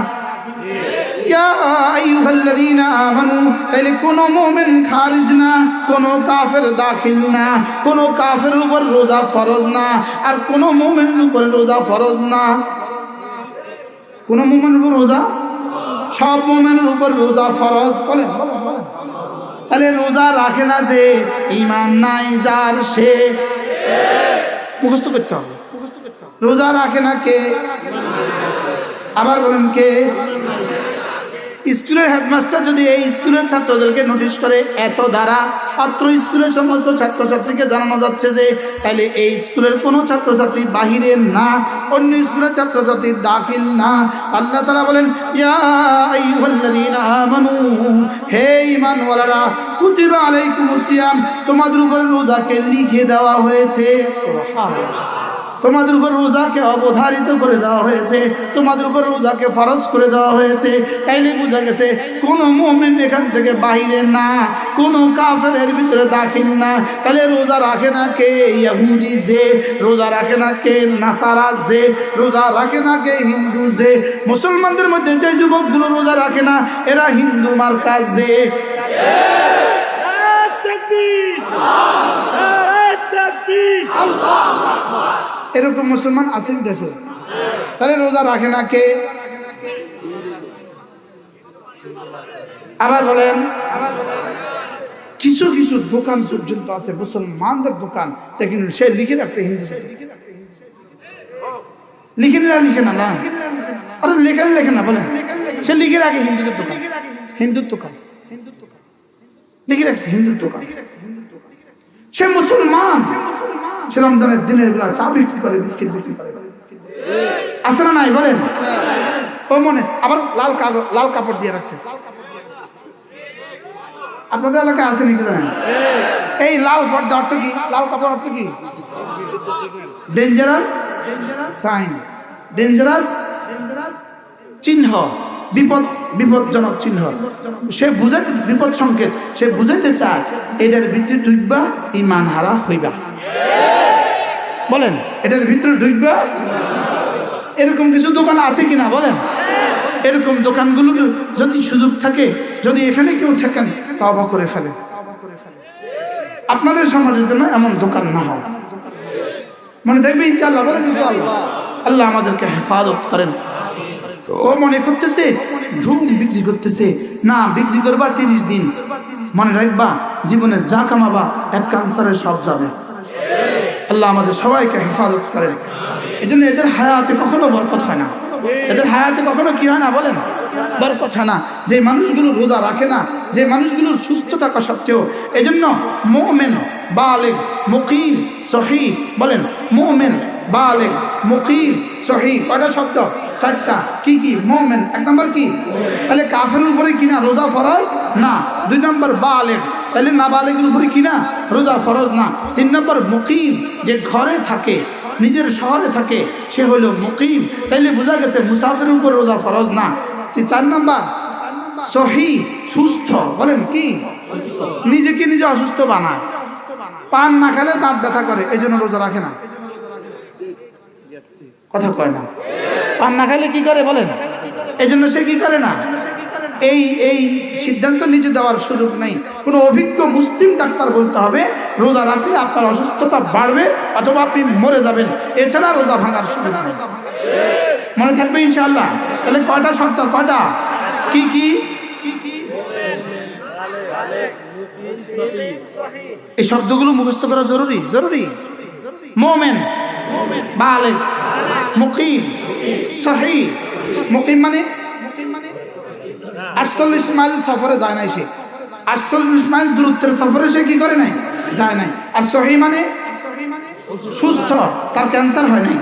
A: ইয়া আইয়ুহাল্লাযীনা আমানু, তাহলে কোনো মুমিন খারিজ না, কোনো কাফের দাখিল না, কোনো কাফের উপর রোজা ফরজ না, আর কোনো মুমিনের উপর রোজা ফরজ না। কোনো মুমিনের উপর রোজা, সব মুমিনের উপর রোজা ফরজ। বলেন তাহলে রোজা রাখে না যে ঈমান নাই যার, সে মুখস্থ করতে হবে। রোজা রাখে না কে? আবার বলেন কে? স্কুলের হেডমাস্টার যদি এই স্কুলের ছাত্রদেরকে নোটিশ করে এত দ্বারা অত্র স্কুলের সমস্ত ছাত্রছাত্রীকে জানানো যাচ্ছে যে তাইলে এই স্কুলের কোনো ছাত্রছাত্রী বাহিরে না, অন্য স্কুলের ছাত্রছাত্রী দাখিল না। আল্লাহ তাআলা বলেন ইয়া আইয়ুহাল্লাযীনা আমানু, হে ঈমানওয়ালারা, কুতিবা আলাইকুমুস সিয়াম, তোমাদের উপর রোজাকে লিখে দেওয়া হয়েছে। সুবহানাল্লাহ। তোমাদের উপর রোজাকে অবধারিত করে দেওয়া হয়েছে, তোমাদের উপর রোজাকে ফরজ করে দেওয়া হয়েছে। তাইলে বোঝা গেছে কোনো মুমিন এখান থেকে বাহিরে না, কোনো কাফের এর ভিতরে দাখিল না। তাহলে রোজা রাখে না কে? ইহুদি যে, রোজা রাখে না কে? নাসারা যে, রোজা রাখে না কে? হিন্দু যে। মুসলমানদের মধ্যে যে যুবকগুলো রোজা রাখে না এরা হিন্দু মার্কা যে। এরকম মুসলমান আছে দেশে। তাহলে রোজা রাখে না কে? আবার বলেন কিছু কিছু দোকান পর্যন্ত আছে মুসলমানদের দোকান, দেখেন সে লিখে রাখছে হিন্দু। লিখে না লিখে না না আরে লেখে না বলেন সে লিখে রাখে হিন্দুর দোকান লিখে রাখছে হিন্দুর দোকান সে মুসলমান সে রমজানের দিনের বেলা চা বিক্রি করে বিস্কিট বিক্রি করে আছে না নাই বলেন ও মনে আবার লাল কাপড় দিয়ে রাখছে আপনাদের এলাকায় আছে নাকি জানেন এই লাল পর্দা অর্থ কি লাল কাপড় অর্থ কি ডেঞ্জারাস সাইন ডেঞ্জারাস চিহ্ন বিপদজনক চিহ্ন সে বুঝাইতে বিপদ সংকেত সে বুঝাইতে চায় এটার ভিতরে ঢুকবা ঈমান হারা হইবা বলেন এটার ভিতরে ঢুকবা এরকম কিছু দোকান আছে কিনা বলেন এরকম দোকানগুলো যদি সুযোগ থাকে যদি এখানে কেউ থাকেন তওবা করে ফেলে আপনাদের সমাজের জন্য এমন দোকান না হয় মনে থাকবে ইনশাআল্লাহ বলেন ইনশাআল্লাহ আল্লাহ আমাদেরকে হেফাজত করেন ও মনে করতেছে ধূম বিক্রি করতেছে না বিক্রি করবা 30 দিন মনে রাখবা জীবনে যা কামাবা এক ক্যান্সারে সব যাবে আল্লাহ আমাদের সবাইকে হেফাজত করেন এজন্য এদের হায়াতে কখনো বরকত হয় না এদের হায়াতে কখনো কি হয় না বলেন বরকত হয় না যে মানুষগুলো রোজা রাখে না যে মানুষগুলোর সুস্থ থাকা সত্ত্বেও এজন্য মুমিন বালিগ মুকিম সহিহ বলেন মুমিন বালিগ মুকিম সহিহ কয়টা শব্দ চারটা কি কি মুমিন এক নম্বর কি তাহলে কাফেরের উপরে কি না রোজা ফরজ না দুই নম্বর বালিগ তাহলে নাবালিগের উপরে কি না রোজা ফরজ না তিন নম্বর মুকিম যে ঘরে থাকে নিজের শহরে থাকে সে হলো মুকিম তাইলে বোঝা গেছে মুসাফিরের উপর রোজা ফরজ না চার নাম্বার সহি সুস্থ বলেন কি নিজেকে নিজে অসুস্থ বানায় পান না খেলে দাঁত ব্যথা করে এই জন্য রোজা রাখে না কথা কয় না পান না খেলে কি করে বলেন এই জন্য সে কি করে না এই সিদ্ধান্ত নিজে দেওয়ার সুযোগ নেই কোনো অভিজ্ঞ মুসলিম ডাক্তার বলতে হবে রোজা রাখলে আপনার অসুস্থতা বাড়বে অথবা আপনি মরে যাবেন এছাড়া রোজা ভাঙার সুযোগ নেই মনে থাকবে ইনশাআল্লাহ তাহলে কয়টা শব্দ কয়টা কি কি এই শব্দগুলো মুখস্থ করা জরুরি জরুরি মুমিন বালিগ মুকিম সহিহ মুকিম মানে 48 মাইল সফরে যায় নাই সে 48 মাইল দূরত্বের সফরে সে কি করে নাই যায় নাই আর সহিহ মানে সুস্থ তার ক্যান্সার হয় নাই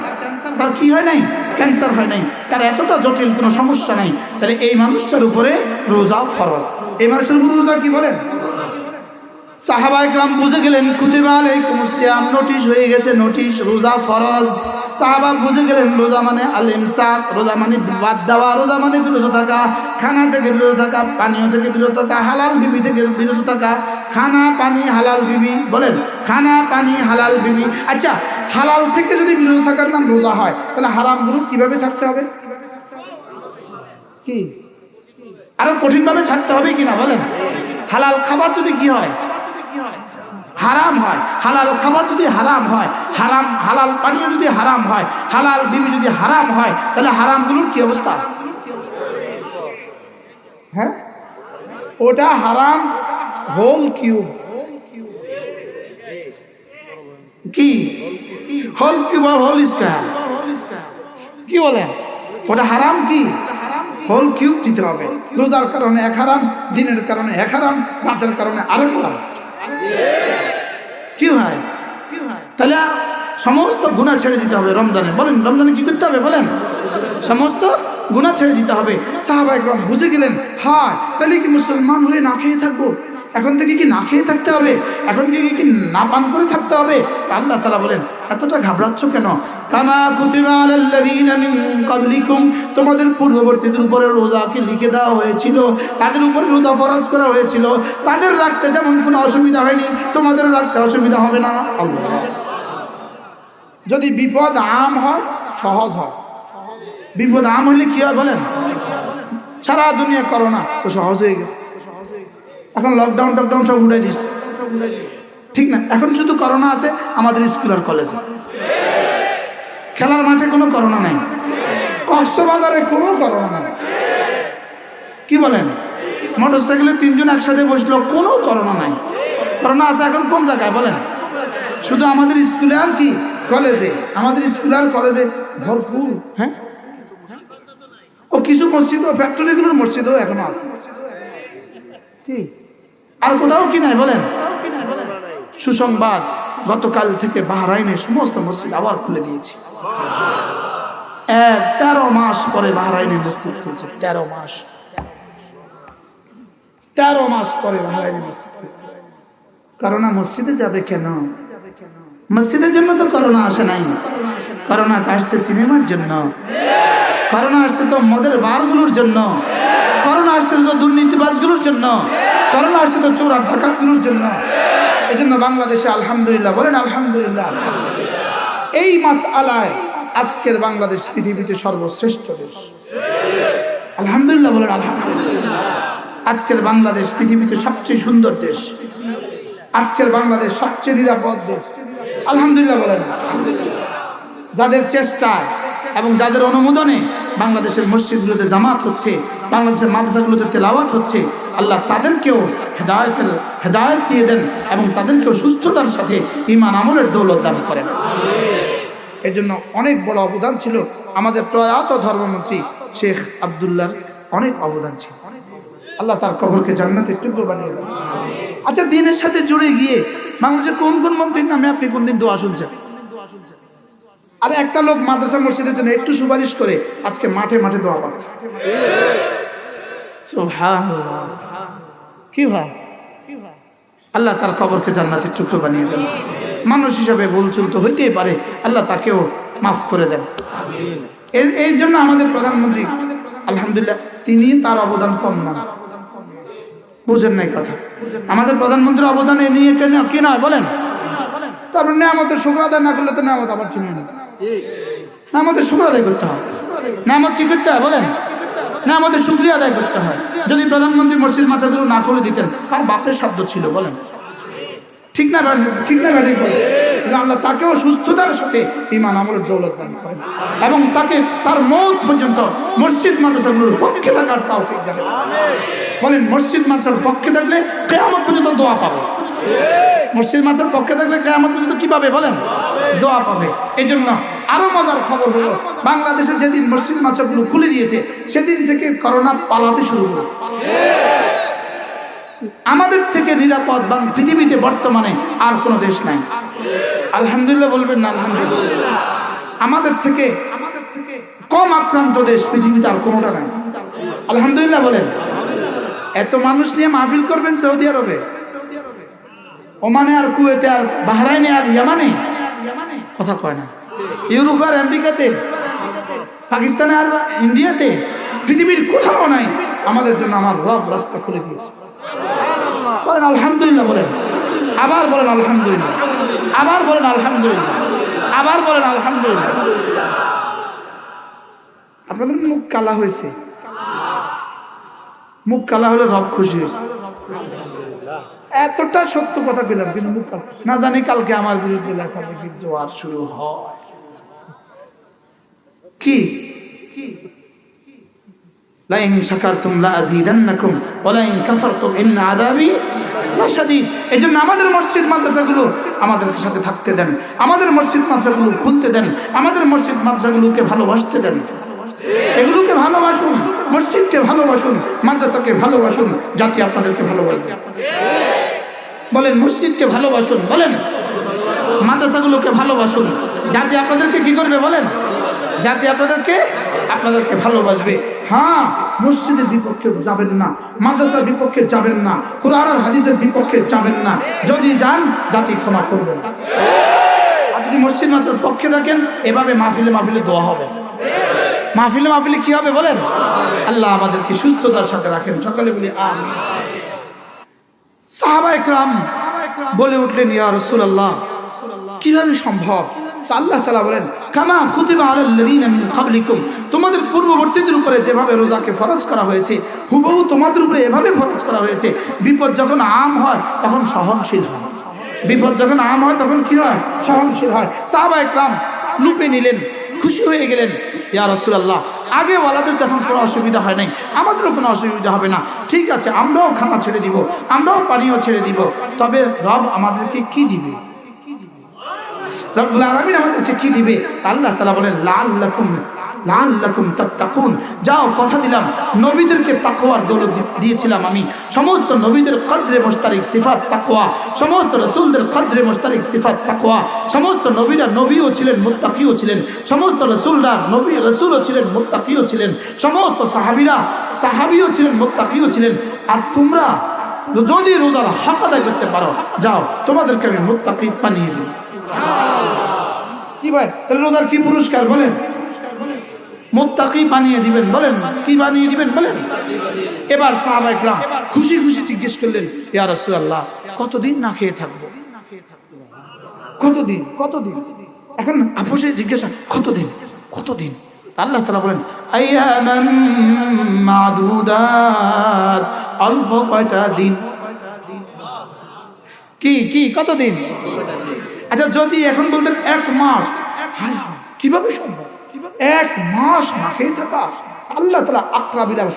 A: তার কি হয় নাই ক্যান্সার হয় নাই তার এতটা জটিল কোনো সমস্যা নাই তাহলে এই মানুষটার উপরে রোজা ফরজ এই মানুষের উপরে রোজা কি বলেন সাহাবায়ে কেরাম বুঝে গেলেন কুতিবা আলাইকুমুস সিয়াম নোটিশ হয়ে গেছে নোটিশ রোজা ফরজ সাহাবা বুঝে গেলেন রোজা মানে আল ইমসাক রোজা মানে বাদ দেওয়া রোজা মানে বিরত থাকা খানা থেকে বিরত থাকা পানীয় থেকে বিরত থাকা হালাল বিবি থেকে বিরত থাকা খানা পানি হালাল বিবি বলেন খানা পানি হালাল বিবি আচ্ছা হালাল থেকে যদি বিরত থাকার নাম রোজা হয় তাহলে হারামগুলো কিভাবে ছাড়তে হবে কি আরো কঠিনভাবে ছাড়তে হবে কিনা বলেন হালাল খাবার যদি কি হয় হারাম হয় হালাল খাবার যদি হারাম হয় হারাম হালাল পানীয় যদি হারাম হয় হালাল বিবি যদি হারাম হয় তাহলে হারামগুলোর কি অবস্থা হ্যাঁ ওটা হারাম হোল কিউব কি হোল কিউব আর হোল স্কয়ার কি বলেন ওটা হারাম কি হোল কিউব দিতে হবে রোজার কারণে এক হারাম দিনের কারণে এক হারাম রাতের কারণে আরেক হারাম কি হয় তাহলে সমস্ত গুনাহ ছেড়ে দিতে হবে রমজানে বলেন রমজানে কি করতে হবে বলেন সমস্ত গুনাহ ছেড়ে দিতে হবে সাহাবায়ে কেরাম বুঝে গেলেন হয় তাহলে কি মুসলমান হয়ে না খেয়ে থাকবো এখন থেকে কি না খেয়ে থাকতে হবে এখন থেকে কি না পান করে থাকতে হবে আল্লাহ তাআলা বলেন এতটা ঘাবড়াচ্ছ কেন কামা কুতিবা আলাল্লাযীনা মিন ক্বাবলিকুম তোমাদের পূর্ববর্তীদের উপরে রোজাকে লিখে দেওয়া হয়েছিল তাদের উপরে রোজা ফরজ করা হয়েছিল তাদের রাখতে যেমন কোনো অসুবিধা হয়নি তোমাদের রাখতে অসুবিধা হবে না আল্লাহ যদি বিপদ আম হয় সহজ হয় বিপদ আম হলে কি হয় বলেন সারা দুনিয়া করোনা তো সহজ হয়ে গেছে এখন লকডাউন টকডাউন সব উঠে দিচ্ছে ঠিক না এখন শুধু করোনা আছে আমাদের স্কুল আর কলেজে খেলার মাঠে কোনো করোনা নাই কক্সবাজারে কোনো করোনা নাই কি বলেন মোটরসাইকেলে 3 জন একসাথে বসলো কোনো করোনা নাই করোনা আছে এখন কোন জায়গায় বলেন শুধু আমাদের স্কুলে আর কি কলেজে, আমাদের স্কুল আর কলেজে ভরপুর। হ্যাঁ, ও কিছু মসজিদ ও ফ্যাক্টরিগুলোর মসজিদও এখনো আছে। কি আর কোথাও কি নাই বলেন? সুসংবাদ, গতকাল থেকে বাহরাইনের সমস্ত মসজিদ আবার খুলে দিয়েছি। 13 মাস পরে বাহরাইনে মসজিদ খুলছে। 13 মাস পরে বাহরাইনে মসজিদ খুলছে। করোনা মসজিদে যাবে কেন? মসজিদের জন্য তো করোনা আসে নাই। করোনা তো আসছে সিনেমার জন্য, করোনা আসছে তো মদের বারগুলোর জন্য, করোনা আসছে তো দুর্নীতিবাজগুলোর জন্য, করোনা আসছে তো চোর আর ডাকাতগুলোর জন্য। এই জন্য বাংলাদেশে আলহামদুলিল্লাহ বলেন, আলহামদুলিল্লাহ। এই মাসআলায় আজকের বাংলাদেশ পৃথিবীতে সর্বশ্রেষ্ঠ দেশ। আলহামদুলিল্লাহ বলেন, আলহামদুলিল্লাহ। আজকের বাংলাদেশ পৃথিবীতে সবচেয়ে সুন্দর দেশ। আজকের বাংলাদেশ সবচেয়ে নিরাপদ দেশ। আলহামদুলিল্লাহ বলেন, আলহামদুলিল্লাহ। যাদের চেষ্টায় এবং যাদের অনুমোদনে বাংলাদেশের মসজিদগুলোতে জামাত হচ্ছে, বাংলাদেশের মাদ্রাসাগুলোতে তেলাওয়াত হচ্ছে, আল্লাহ তাদেরকেও হেদায়েত দিয়ে দেন এবং তাদেরকেও সুস্থতার সাথে ঈমান আমলের দৌলত দান করেন। এর জন্য অনেক বড় অবদান ছিল আমাদের প্রয়াত ধর্মমন্ত্রী শেখ আব্দুল্লাহর, অনেক অবদান ছিল। আল্লাহ তার কবরকে জান্নাতের টুকরো বানিয়ে দেন। আচ্ছা, দিনের সাথে জুড়ে গিয়ে বাংলাদেশের কোন কোন মন্ত্রীর নামে আপনি কোনদিন দোয়া শুনছেন? আর একটা লোক মাদ্রাসা মসজিদের জন্য একটু সুপারিশ করে আজকে মাঠে মাঠে দোয়া পাচ্ছে। সুবহানাল্লাহ। কি হয়? আল্লাহ তার কবরকে জান্নাতের টুকরো বানিয়ে দেন। মানুষ হিসাবে ভুল চুল তো হইতেই পারে, আল্লাহ তাকেও মাফ করে দেন। এই জন্য আমাদের প্রধানমন্ত্রী আলহামদুলিল্লাহ, তিনি তার অবদান কম না। বুঝেন নাই কথা? আমাদের প্রধানমন্ত্রীর অবদান এ নিয়ে কেন কি নয় বলেন? তারপর নেয়ামতের শুকর আদায় না করলে তো নেয়ামত আবার ছিল না। নেয়ামতের শুকর আদায় করতে হয়। নেয়ামত কি করতে হয় বলেন? নেয়ামতের শুকরিয়া আদায় করতে হয়। যদি প্রধানমন্ত্রী মসজিদ মাদ্রাসাগুলো না করে দিতেন, কার বাপের সাধ্য ছিল বলেন? ঠিক না, ঠিক না ব্যাটিক বলে। আল্লাহ তাকেও সুস্থতার সাথে ঈমান আমলের দৌলত দান করেন এবং তাকে তার মওত পর্যন্ত মসজিদ মাদ্রাসাগুলোর পক্ষে থাকার তৌফিক দেন। বলেন, মসজিদ মাদ্রাসার পক্ষে থাকলে কিয়ামত পর্যন্ত দোয়া পাবে। মসজিদ মাদ্রাসার পক্ষে থাকলে কিয়ামত পর্যন্ত কি পাবে বলেন? দোয়া পাবে। এই জন্য আরো মজার খবর হলো, বাংলাদেশে যেদিন মসজিদ মাদ্রাসাগুলো খুলে দিয়েছে সেদিন থেকে করোনা পালাতে শুরু করেছে। আমাদের থেকে নিরাপদ পৃথিবীতে বর্তমানে আর কোনো দেশ নাই। আলহামদুলিল্লাহ বলবেন না? আলহামদুলিল্লাহ। আমাদের থেকে কম আক্রান্ত দেশ পৃথিবীতে আর কোনোটা নাই। আলহামদুলিল্লাহ বলেন। এত মানুষ নিয়ে মাহফিল করবেন সৌদি আরবে, ওমানে আর কুয়েতে আর বাহরাইনে আর ইয়ামানে, কথা কয় না, ইউরোপ আর আমেরিকাতে, পাকিস্তানে আর ইন্ডিয়াতে, পৃথিবীর কোথাও নাই। আমাদের জন্য আমার রব রাস্তা খুলে দিয়েছে। বলেন আলহামদুলিল্লাহ বলেন, আবার বলেন আলহামদুলিল্লাহ, আবার বলেন আলহামদুলিল্লাহ, আবার বলেন আলহামদুলিল্লাহ। আপনাদের মুখ কালা হয়েছে, মুখ কালা হলে রব খুশি হয়েছে। এতটা সত্য কথা পেলাম, কিন্তু মুখ কালা। না জানি কালকে আমার বিরুদ্ধে লেখালেখির জোয়ার শুরু হয়। কি লাইন শাকারতুম লাযীদান্নাকুম ওয়া লাইন কাফারতুম ইন্না আযাবি লাশাদীদ। এজন্য আমাদের মসজিদ মাদ্রাসাগুলো আমাদের সাথে থাকতে দেন, আমাদের মসজিদ মাদ্রাসাগুলো খুলতে দেন, আমাদের মসজিদ মাদ্রাসাগুলোকে ভালোবাসতে দেন। এগুলোকে ভালোবাসুন, মসজিদকে ভালোবাসুন, মাদ্রাসাকে ভালোবাসুন, জাতি আপনাদেরকে ভালোবাসবে। বলেন, মসজিদকে ভালোবাসুন, বলেন মাদ্রাসাগুলোকে ভালোবাসুন, জাতি আপনাদেরকে কি করবে বলেন? জাতি আপনাদেরকে ভালোবাসবে। হ্যাঁ, মসজিদের বিপক্ষে যাবেন না, মাদ্রাসার বিপক্ষে যাবেন না, কোরআন আর হাদিসের বিপক্ষে যাবেন না। যদি যান, জাতি ক্ষমা করবেন। আর যদি মসজিদ মাদ্রাসার পক্ষে থাকেন, এভাবে মাহফিলে দোয়া হবে। মাহফিলে কি হবে বলেন? আল্লাহ আমাদেরকে সুস্থতার সাথে রাখেন। সকালে বলি আমিন। সাহাবায়ে কেরাম বলে উঠলেন, ইয়া রাসূলুল্লাহ, কিভাবে সম্ভব? আল্লাহ তাআলা বলেন, কামা কুতিবা আলাল্লাযীনা মিন ক্বাবলিকুম, তোমাদের পূর্ববর্তীদের উপরে যেভাবে রোজাকে ফরজ করা হয়েছে, হুবহু তোমাদের উপরে এভাবে ফরজ করা হয়েছে। বিপদ যখন আম হয় তখন সহনশীল হয়। বিপদ যখন আম হয় তখন কি হয়? সহনশীল হয়। সাহাবায়ে কেরাম লুপে নিলেন, খুশি হয়ে গেলেন, ইয়া রাসূলুল্লাহ, আগে ওয়ালাদের যখন কোনো অসুবিধা হয় নাই, আমাদেরও কোনো অসুবিধা হবে না। ঠিক আছে, আমরাও খানা ছেড়ে দিব, আমরাও পানিও ছেড়ে দিব, তবে রব আমাদেরকে কি দিবে? রব্বুল আলামিন আমাদেরকে কি দিবে? আল্লাহ তাআলা বলেন লাআল্লাকুম তাত্তাকুন। যাও, কথা দিলাম নবীদেরকে তাকওয়ার দৌলত দিয়েছিলাম আমি। সমস্ত নবীদের কদরে মুশতারিক সিফাত তাকওয়া, সমস্ত রাসূলদের কদরে মুশতারিক সিফাত তাকওয়া। সমস্ত নবীরা নবীও ছিলেন, মুত্তাকিও ছিলেন। সমস্ত রাসূলরা নবী রাসূলও ছিলেন, মুত্তাকিও ছিলেন। সমস্ত সাহাবীও ছিলেন, মুত্তাকিও ছিলেন। আর তোমরা যদি রোজার হক আদায় করতে পারো, যাও, তোমাদেরকে আমি মুত্তাকি বানিয়ে দেব। কি ভাই, তাহলে রোজার কি পুরস্কার বলেন? মুত্তাকি বানিয়ে দিবেন। বলেন কি বানিয়ে দিবেন? বলেন। এবার সাহাবায়ে কেরাম খুশি খুশি জিজ্ঞেস করলেন, ইয়া রাসূলুল্লাহ, কতদিন না খেয়ে থাকবো? কতদিন? এখন আপোষে জিজ্ঞাসা, কতদিন? আল্লাহ তাআলা বলেন, আইয়ামান মাদুদাত, অল্প কয়টা দিন। কি কতদিন? আচ্ছা, যদি এখন বলতেন 1 মাস, হায় হায়, কিভাবে সম্ভব? 1 মাস না খেয়ে থাকা? আল্লাহ তাআলা আকরাবিলাল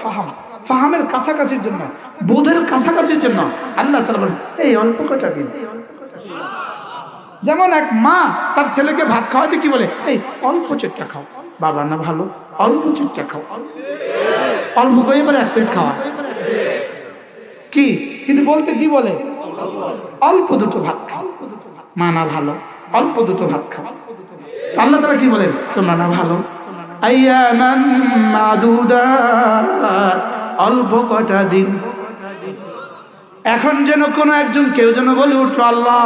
A: ফাহামের কাছাকাছির জন্য, বোধের কাছাকাছির জন্য আল্লাহ তাআলা বলেন, এই অল্প কয়টা দিন। যেমন এক মা তার ছেলেকে ভাত খাওয়াতে কি বলে? এই অল্প চেটটা খাও, বাবা না ভালো, অল্প চেটটা খাও। অল্প করে এবার 1 প্লেট খাওয়া কি, কিন্তু বলতে কি বলে? অল্প দুটো ভাত খাও, মা না ভালো, অল্প দুটো ভাত খাও। আল্লাহ তাআলা কি বলেন? তোমরা না ভালো, আইয়ামান মাদুদাত, অল্প কয়টা দিন। এখন যেন কোনো একজন কেউ যেন বলে উঠলো, আল্লাহ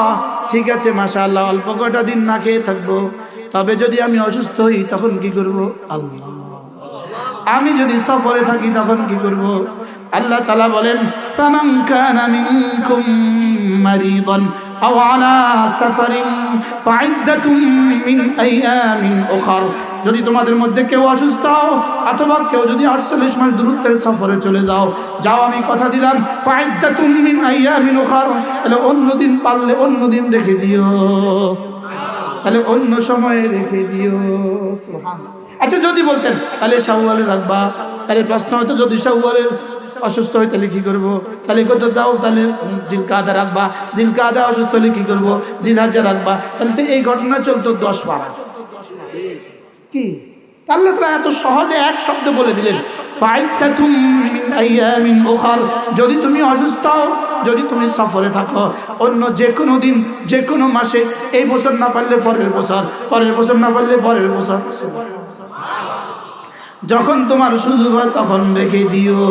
A: ঠিক আছে, মাশাআল্লাহ, অল্প কয়টা দিন না খেয়ে থাকবো, তবে যদি আমি অসুস্থ হই তখন কি করব? আল্লাহ, আমি যদি সফরে থাকি তখন কি করব? আল্লাহ তাআলা বলেন, ফামান কানা মিনকুম মারিদান আও আলা সাফারিন ফাইদ্দাতুম মিন আইয়ামিন উখর। যদি তোমাদের মধ্যে কেউ অসুস্থ হও অথবা কেউ যদি 48 মাস দূরত্বের সফরে চলে যাও, আমি কথা দিলাম, ফাইদ্দাতুম মিন আইয়ামিন উখর, তাহলে অন্য দিন পারলে অন্য দিন রেখে দিও, তাহলে অন্য সময়ে রেখে দিও। সুবহানাল্লাহ। আচ্ছা, যদি বলতেন তাহলে শাওয়ালে রাখবা, তাহলে প্রশ্ন হতো, যদি শাওয়ালে অসুস্থ হয় তাহলে কি করবো? তাহলে কত যাও, তাহলে জিলকাদা রাখবা, জিলকাদা অসুস্থ হলে কি করবো? জিলহজ্জা রাখবা। তাহলে তো এই ঘটনা চলতো 10 পারা। কি আল্লাহ তাআলা এত সহজে এক শব্দ বলে দিলেন, ফাইদ্দাতুম মিন আইয়ামিন উখর। যদি তুমি অসুস্থ হও, যদি তুমি সফরে থাকো, অন্য যে কোনো দিন, যে কোনো মাসে, এই বছর না পারলে পরের বছর, পরের বছর না পারলে পরের বছর, যখন তোমার সুযোগ হয় তখন রেখে দিও।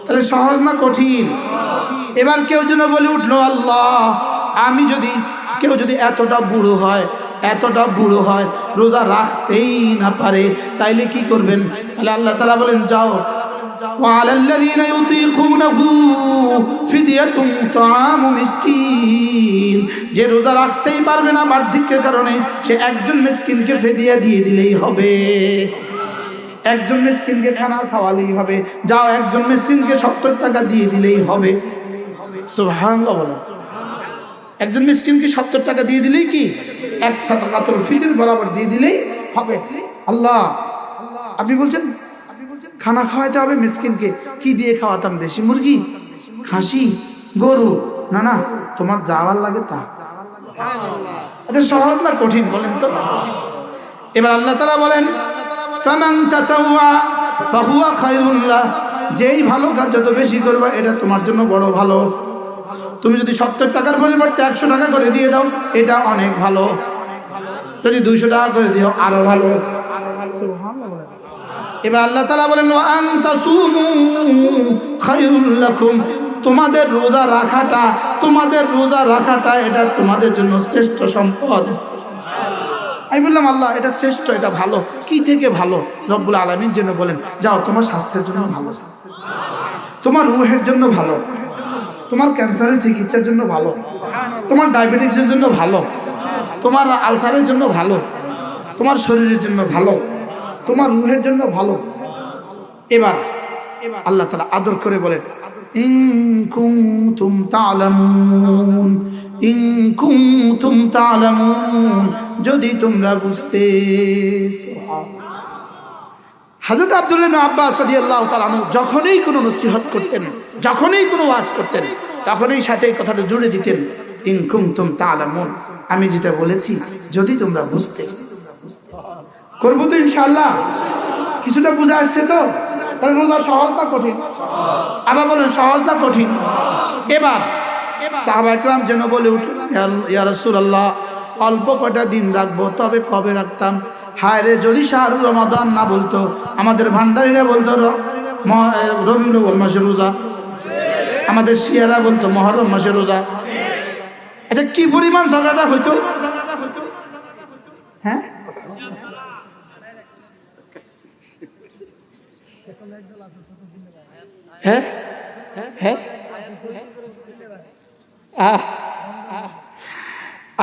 A: তাহলে সহজ না কঠিন? এবার কেউ যেন বলে উঠলো, আল্লাহ, আমি যদি, কেউ যদি এতটা বুড়ো হয় রোজা রাখতেই না পারে, তাইলে কি করবেন? তাহলে আল্লাহ তাআলা বলেন, যাও, ওয়ালাল্লাযীনা ইউতীকুনাহু ফিদিয়াতুন তাআমু মিসকিন। যে রোজা রাখতেই পারবে না বার্ধক্যের কারণে, সে একজন মিসকিনকে ফিদিয়া দিয়ে দিলেই হবে, একজন মিসকিনকে খানা খাওয়ালেই হবে। যাও, একজন মিসকিনকে 70 টাকা দিয়ে দিলেই হবে। সুবহানাল্লাহ বলেন। একজন মিসকিনকে 70 টাকা দিয়ে দিলেই কি, এক সাদাকাতুল ফিতর বরাবর দিয়ে দিলেই হবে। আল্লাহ, আপনি বলছেন খানা খাওয়াইতে হবে মিসকিনকে, কি দিয়ে খাওয়াতাম? দেশি মুরগি, খাসি, গরু? না, তোমার যাওয়ার লাগে তা। এটা সহজ না কঠিন বলেন তো? এবার আল্লাহ তাআলা বলেন, ফামান তাতাওয়া ফাহুয়া খায়রুন লাহ। যেই ভালো কাজ যত বেশি করবা, এটা তোমার জন্য বড় ভালো। তুমি যদি 70 টাকার পরিবর্তে 100 টাকা করে দিয়ে দাও, এটা অনেক ভালো। যদি 200 টাকা করে দিও, আরো ভালো। এবার আল্লাহ তাআলা বলেন, ওয়া আন তাসুমু খায়রুল লাকুম। তোমাদের রোজা রাখাটা এটা তোমাদের জন্য শ্রেষ্ঠ সম্পদ। আমি বললাম, আল্লাহ, এটা শ্রেষ্ঠ, এটা ভালো। কি থেকে ভালো? রব্বুল আলামিন যেন বলেন, যাও, তোমার স্বাস্থ্যের জন্য ভালো, তোমার রুহের জন্য ভালো, তোমার ক্যান্সারের চিকিৎসার জন্য ভালো, তোমার ডায়াবেটিসের জন্য ভালো, তোমার আলসারের জন্য ভালো, তোমার শরীরের জন্য ভালো, তোমার রুহের জন্য ভালো। এবার আল্লাহ তাআলা আদর করে বলেন, ইন কুনতুম তা'লামুন, যদি তোমরা বুঝতে। হযরত আব্দুল্লাহ ইবনে আব্বাস রাদিয়াল্লাহু তাআলা আনহু যখনই কোনো নসিহত করতেন, যখনই কোনো ওয়াজ করতেন, তখনই সাথে এই কথাটা জুড়ে দিতেন, ইন কুনতুম তা'লামুন, আমি যেটা বলেছি যদি তোমরা বুঝতে। করবো তো ইনশাআল্লাহ। কিছুটা বুঝে আসছে তো? তাহলে রোজা সহজ না কঠিন? আবার বলেন সহজ না কঠিন? এবার সাহাবায়ে কেরাম যেন বলে উঠলেন, ইয়া রাসূলুল্লাহ, অল্প কয়টা দিন রাখবো, তবে কবে রাখতাম? হায় রে, যদি শাহরুর রমাদান না বলতো, আমাদের ভান্ডারীরা বলতো রবিউল আউয়াল মাসের রোজা, আমাদের শিয়ারা বলতো মুহররম মাসের রোজা। আচ্ছা, কি পরিমাণ ঝগড়াটা হইতো? হ্যাঁ, হ্যাঁ, হ্যাঁ,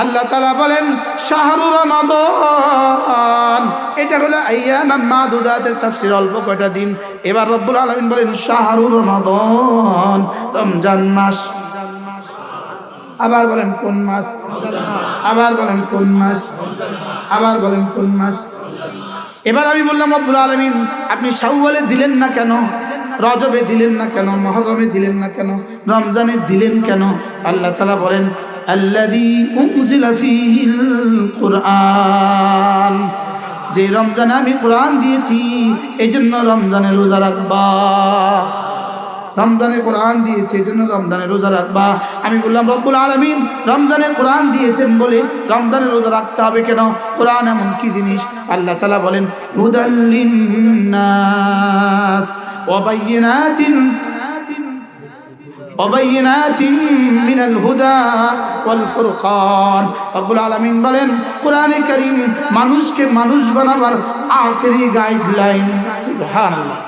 A: আল্লাহ তাআলা বলেন শাহরু রমাদান, এটা হলো আইয়াম মাদুদাতের তাফসীর, অল্প কয়টা দিন। এবার রব্বুল আলামিন বলেন শাহরু রমাদান, রমজান মাস। আবার বলেন কোন মাস? আবার বলেন কোন মাস? আবার বলেন কোন মাস? এবার আমি বললাম রব্বুল আলামিন, আপনি শাওয়ালে দিলেন না কেন? রজবে দিলেন না কেন? মুহররমে দিলেন না কেন? রমজানে দিলেন কেন? আল্লাহ তাআলা বলেন আল্লাযী উনজিলা ফীহিল কুরআন, যে রমজানে আমি কোরআন দিয়েছি এজন্য রমজানে রোজা রাখবা। রমজানে কোরআন দিয়েছে এজন্য রমজানে রোজা রাখবা। আমি বললাম রব্বুল আলামিন রমজানে কোরআন দিয়েছেন বলে রমজানে রোজা রাখতে হবে কেন? কোরআন এমন কি জিনিস? আল্লাহ তাআলা বলেন হুদাল লিন্নাস ওয়া বায়িনাতিন মিনাল হুদা ওয়াল ফুরকান। রব্বুল আলামিন বলেন কোরআনে কারীম মানুষকে মানুষ বানাবার আখেরি গাইডলাইন। সুবহানাল্লাহ,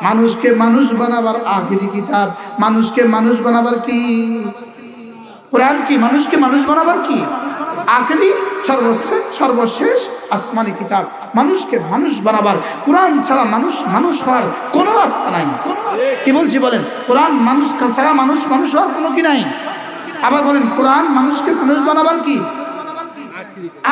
A: মানুষকে মানুষ বানাবার আখেরি কিতাব। মানুষকে মানুষ বানাবার কি? কোরআন কি মানুষকে মানুষ বানাবার কি? আখেরি সর্বশেষ আসমানি কিতাব। মানুষকে মানুষ বানাবার কোরআন ছাড়া মানুষ হওয়ার কোনো রাস্তা নাই। কি বলছি বলেন? কোরআন মানুষ ছাড়া মানুষ হওয়ার কোনো কি নাই। আবার বলেন কোরআন মানুষকে মানুষ বানাবার কি?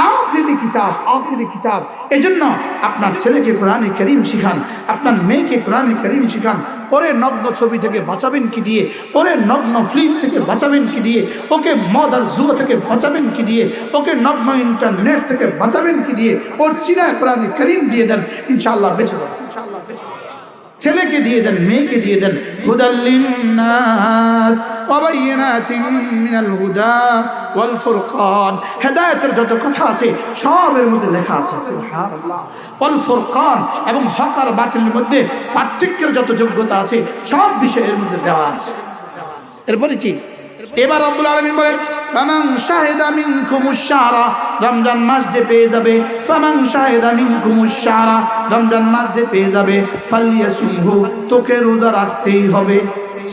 A: আখেরি কিতাব, আখেরি কিতাব। এজন্য আপনার ছেলেকে কোরআনে কারীম শিখান, আপনার মেয়েকে কোরআনে কারীম শিখান। ওরে নগ্ন ছবি থেকে বাঁচাবেন কি দিয়ে? ওরে নগ্ন ফিল্ম থেকে বাঁচাবেন কি দিয়ে? ওকে মদ আর জুয়া থেকে বাঁচাবেন কি দিয়ে? ওকে নগ্ন ইন্টারনেট থেকে বাঁচাবেন কি দিয়ে? ওর সিনায় কোরআনে কারীম দিয়ে দেন, ইনশাআল্লাহ বেঁচে যাবে। ইনশাআল্লাহ বেঁচে যাবে। ছেলেকে দিয়ে দেন, মেয়েকে দিয়ে দেন। হুদাল লিন্নাস ওয়া বায়িনাতিন মিনাল হুদা ওয়াল ফুরকান, হেদায়েতের যত কথা আছে সবের মধ্যে লেখা আছে। সুবহানাল্লাহ। ওয়াল ফুরকান, এবং হক আর বাতিলের মধ্যে পার্থক্যের যত যোগ্যতা আছে সব বিষয়ের মধ্যে দেওয়া আছে। এরপরে কি? এবার রব্বুল আলামিন বলেন ফামান শাহিদা মিনকুমুশ শাহরা, রমজান মাস যে পেয়ে যাবে, ফামান শাহিদা মিনকুমুশ শাহরা, রমজান মাস যে পেয়ে যাবে, ফালিয়াসুমহু, তোকে রোজা রাখতেই হবে।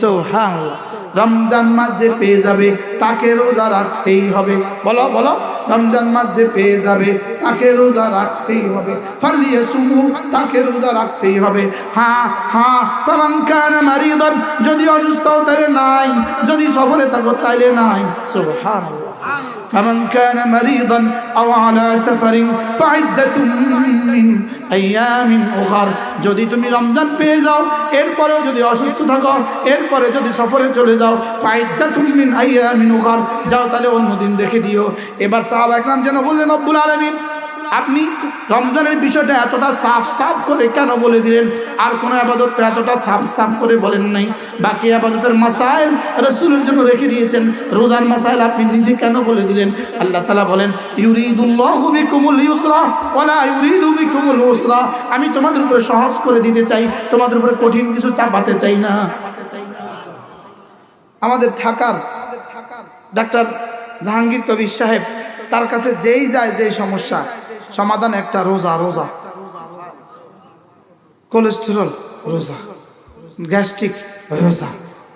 A: সুবহানাল্লাহ। রমজান মাস যে পেয়ে যাবে তাকে রোজা রাখতেই হবে। বলো বলো, রমজান মাস যে পেয়ে যাবে তাকে রোজা রাখতেই হবে। ফালিয়াসুমহু, তাকে রোজা রাখতেই হবে। হ্যাঁ হ্যাঁ, ফামান কানা মারিদান, যদি অসুস্থ তাইলে নাই, যদি সফরে থাকো তাইলে নাই। সুবহানাল্লাহ। ফামান কানা মারিদান আও আলা সাফারিন ফাইদ্দাতুম মিন আইয়ামিন উখার, যদি তুমি রমজান পেয়ে যাও এরপরেও যদি অসুস্থ থাকো, এরপরে যদি সফরে চলে যাও, ফাইদ্দাতুম মিন আইয়ামিন উখার, যাও তাহলে অন্য দিন রেখে দিও। এবার সাহাবায়ে কেরাম যেন বললেন রব্বুল আলামিন আপনি রমজানের বিষয়টা এতটা সাফ করে কেন বলে দিলেন? আর কোনো ইবাদত এতটা সাফ করে বলেন নাই। বাকি ইবাদতের মাসাইল রাসূলের জন্য রেখে দিয়েছেন, রোজার মাসাইল আপনি নিজে কেন বলে দিলেন? আল্লাহ তাআলা বলেন ইউরিদুল্লাহু বিকুমুল ইউসরা ওয়া লা ইউরিদু বিকুমুল উসরা, আমি তোমাদের উপরে সহজ করে দিতে চাই, তোমাদের উপরে কঠিন কিছু চাপাতে চাই না। আমাদের ঢাকার ডাক্তার জাহাঙ্গীর কবির সাহেব, তার কাছে যেই যায় যেই সমস্যা সমাধান একটা, রোজা। রোজা, কোলেস্টেরল রোজা, গ্যাস্ট্রিক রোজা,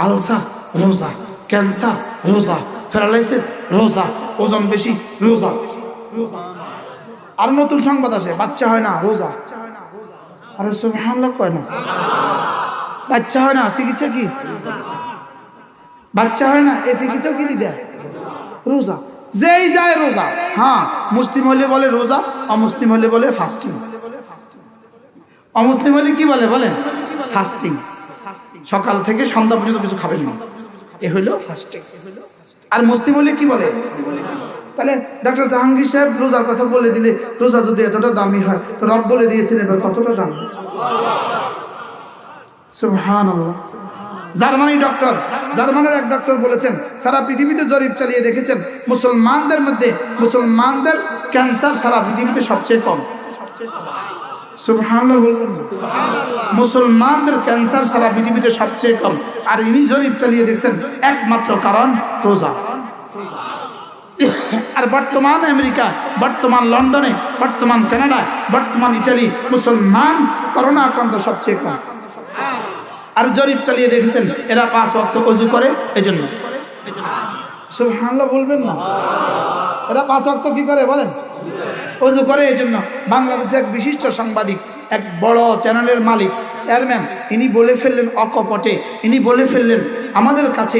A: আলসার রোজা, ক্যান্সার রোজা, প্যারালাইসিস রোজা, ওজন বেশি রোজা। আর নতুন সংবাদ আসে বাচ্চা হয় না রোজা। আরে সুবহানাল্লাহ কয় না, বাচ্চা হয় না চিকিৎসা কি? বাচ্চা হয় না এই চিকিৎসা কি দেয়? রোজা। যেই যায় রোজা। হ্যাঁ, মুসলিম হলে বলে রোজা, অমুসলিম হলে বলে ফাস্টিং। অমুসলিম হলে কি বলে বলেন? ফাস্টিং। সকাল থেকে সন্ধ্যা পর্যন্ত কিছু খাবেন না, এ হইল ফাস্টিং। আর মুসলিম হলে কি বলে? তাহলে ডক্টর জাহাঙ্গীর সাহেব রোজার কথা বলে দিলে, রোজা যদি এতটা দামি হয়, রব বলে দিয়েছেন এবার কতটা দাম। সুবহানাল্লাহ। জার্মানির এক ডক্টর বলেছেন, সারা পৃথিবীতে জরিপ চালিয়ে দেখেছেন মুসলমানদের ক্যান্সার সারা পৃথিবীতে সবচেয়ে কম। সুবহানাল্লাহ বলবেন। মুসলমানদের ক্যান্সার সারা পৃথিবীতে সবচেয়ে কম। আর ইনি জরিপ চালিয়ে দেখছেন একমাত্র কারণ রোজা। আর বর্তমান আমেরিকা, বর্তমান লন্ডনে, বর্তমান কানাডা, বর্তমান ইটালি মুসলমান করোনা আক্রান্ত সবচেয়ে কম। আর জরিপ চালিয়ে দেখেছেন এরা 5 ওয়াক্ত ওযু করে এজন্য। সুবহানাল্লাহ বলবেন না? এরা 5 ওয়াক্ত কি করে বলেন? ওযু করে এজন্য। বাংলাদেশের এক বিশিষ্ট সাংবাদিক, এক বড় চ্যানেলের মালিক, চেয়ারম্যান, ইনি বলে ফেললেন অকপটে, ইনি বলে ফেললেন আমাদের কাছে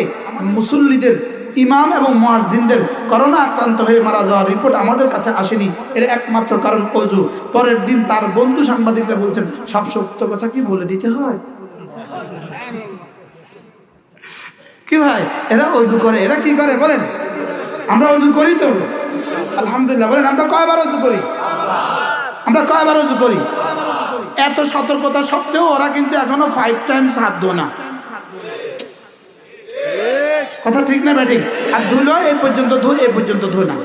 A: মুসল্লিদের, ইমাম এবং মুয়াজ্জিনদের করোনা আক্রান্ত হয়ে মারা যাওয়ার রিপোর্ট আমাদের কাছে আসেনি, এর একমাত্র কারণ ওযু। পরের দিন তার বন্ধু সাংবাদিকরা বলছেন সব সত্য কথা কি বলে দিতে হয়? কি ভাই, এরা ওযু করে, এরা কি করে বলেন? আমরা ওযু করি তো আলহামদুলিল্লাহ। বলেন আমরা কয়বার ওযু করি? আমরা কয়বার ওযু করি? এত সতর্কতা সত্ত্বেও ওরা কিন্তু এখনো 5 টাইমস হাত ধোয় না। কথা ঠিক না ব্যাটিং? আর ধুলো এই পর্যন্ত ধুই, এই পর্যন্ত ধুই না।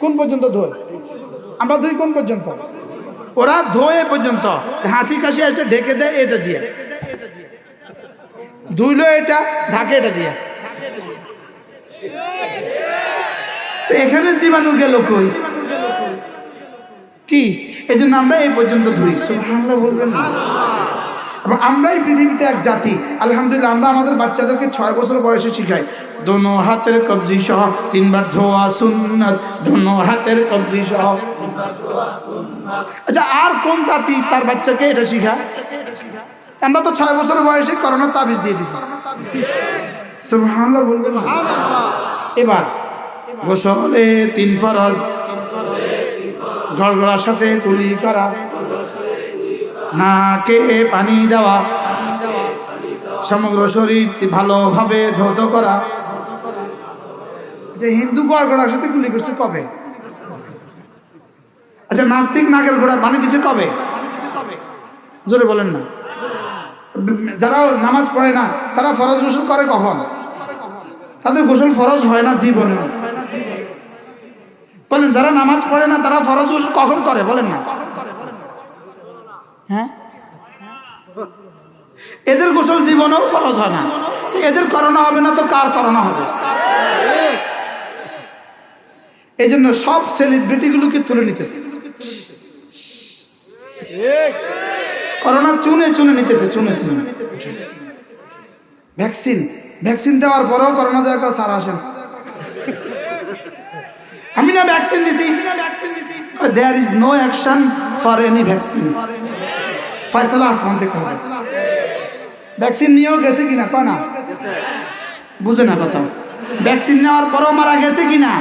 A: কোন পর্যন্ত ধোয়? আমরা ধুই কোন পর্যন্ত? ওরা ধোয় এ পর্যন্ত, হাঁচি কাশি এটা ঢেকে দেয় এটা দিয়ে, ধুইলো এটা ঢাকে এটা দিয়ে। তো এখানে জীবাণু গেল কই? কি এই জন্য আমরা এই পর্যন্ত ধুই। সুবহানাল্লাহ বলবেন না? আমরাই পৃথিবীতে এক জাতি আলহামদুলিল্লাহ। আমরা আমাদের বাচ্চাদেরকে 6 বছর বয়সে শিখাই দোনো হাতের কবজি সহ 3 বার ধোয়া সুন্নাত, দোনো হাতের কবজি সহ 3 বার ধোয়া সুন্নাত। আচ্ছা, আর কোন জাতি তার বাচ্চাকে এটা শিখায়? আমরা তো 6 বছর বয়সে করোনা তাবিজ দিয়ে দিছি। সুবহানাল্লাহ বলবেন না? এবার গোসলে 3 ফরজ, গড়গড়ার সাথে কুলি করা, নাকে পানি দেওয়া, সমগ্র শরীর ভালোভাবে ধৌত করা। আচ্ছা, হিন্দু গড়গড়ার সাথে কুলি করছে কবে? আচ্ছা, নাস্তিক নাকের গোড়া পানি দিছে কবে? জোরে বলেন না। যারা নামাজ পড়ে না তারা ফরজ গোসল করে কখন? তাদের গোসল ফরজ হয় না জীবনে। বলেন, যারা নামাজ পড়ে না তারা ফরজ গোসল কখন করে বলেন না? হ্যাঁ, এদের গোসল জীবনেও ফরজ হয় না। তো এদের করোনা হবে না তো কার করোনা হবে? এই জন্য সব সেলিব্রিটিগুলোকে তুলে নিতেছে, করোনা চুনে চুনে নিতেছে, চুনে চুনে। ভ্যাকসিন দেওয়ার পরেও করোনা জায়গা সারা আসেন, আমি না ভ্যাকসিন দিছি। There is no action for any vaccine. ফয়সালা আসমান থেকে হবে। ভ্যাকসিন নিয়েও গেছে কিনা কয় না? বুঝে না কথা। ভ্যাকসিন নেওয়ার পরও মারা গেছে কিনা?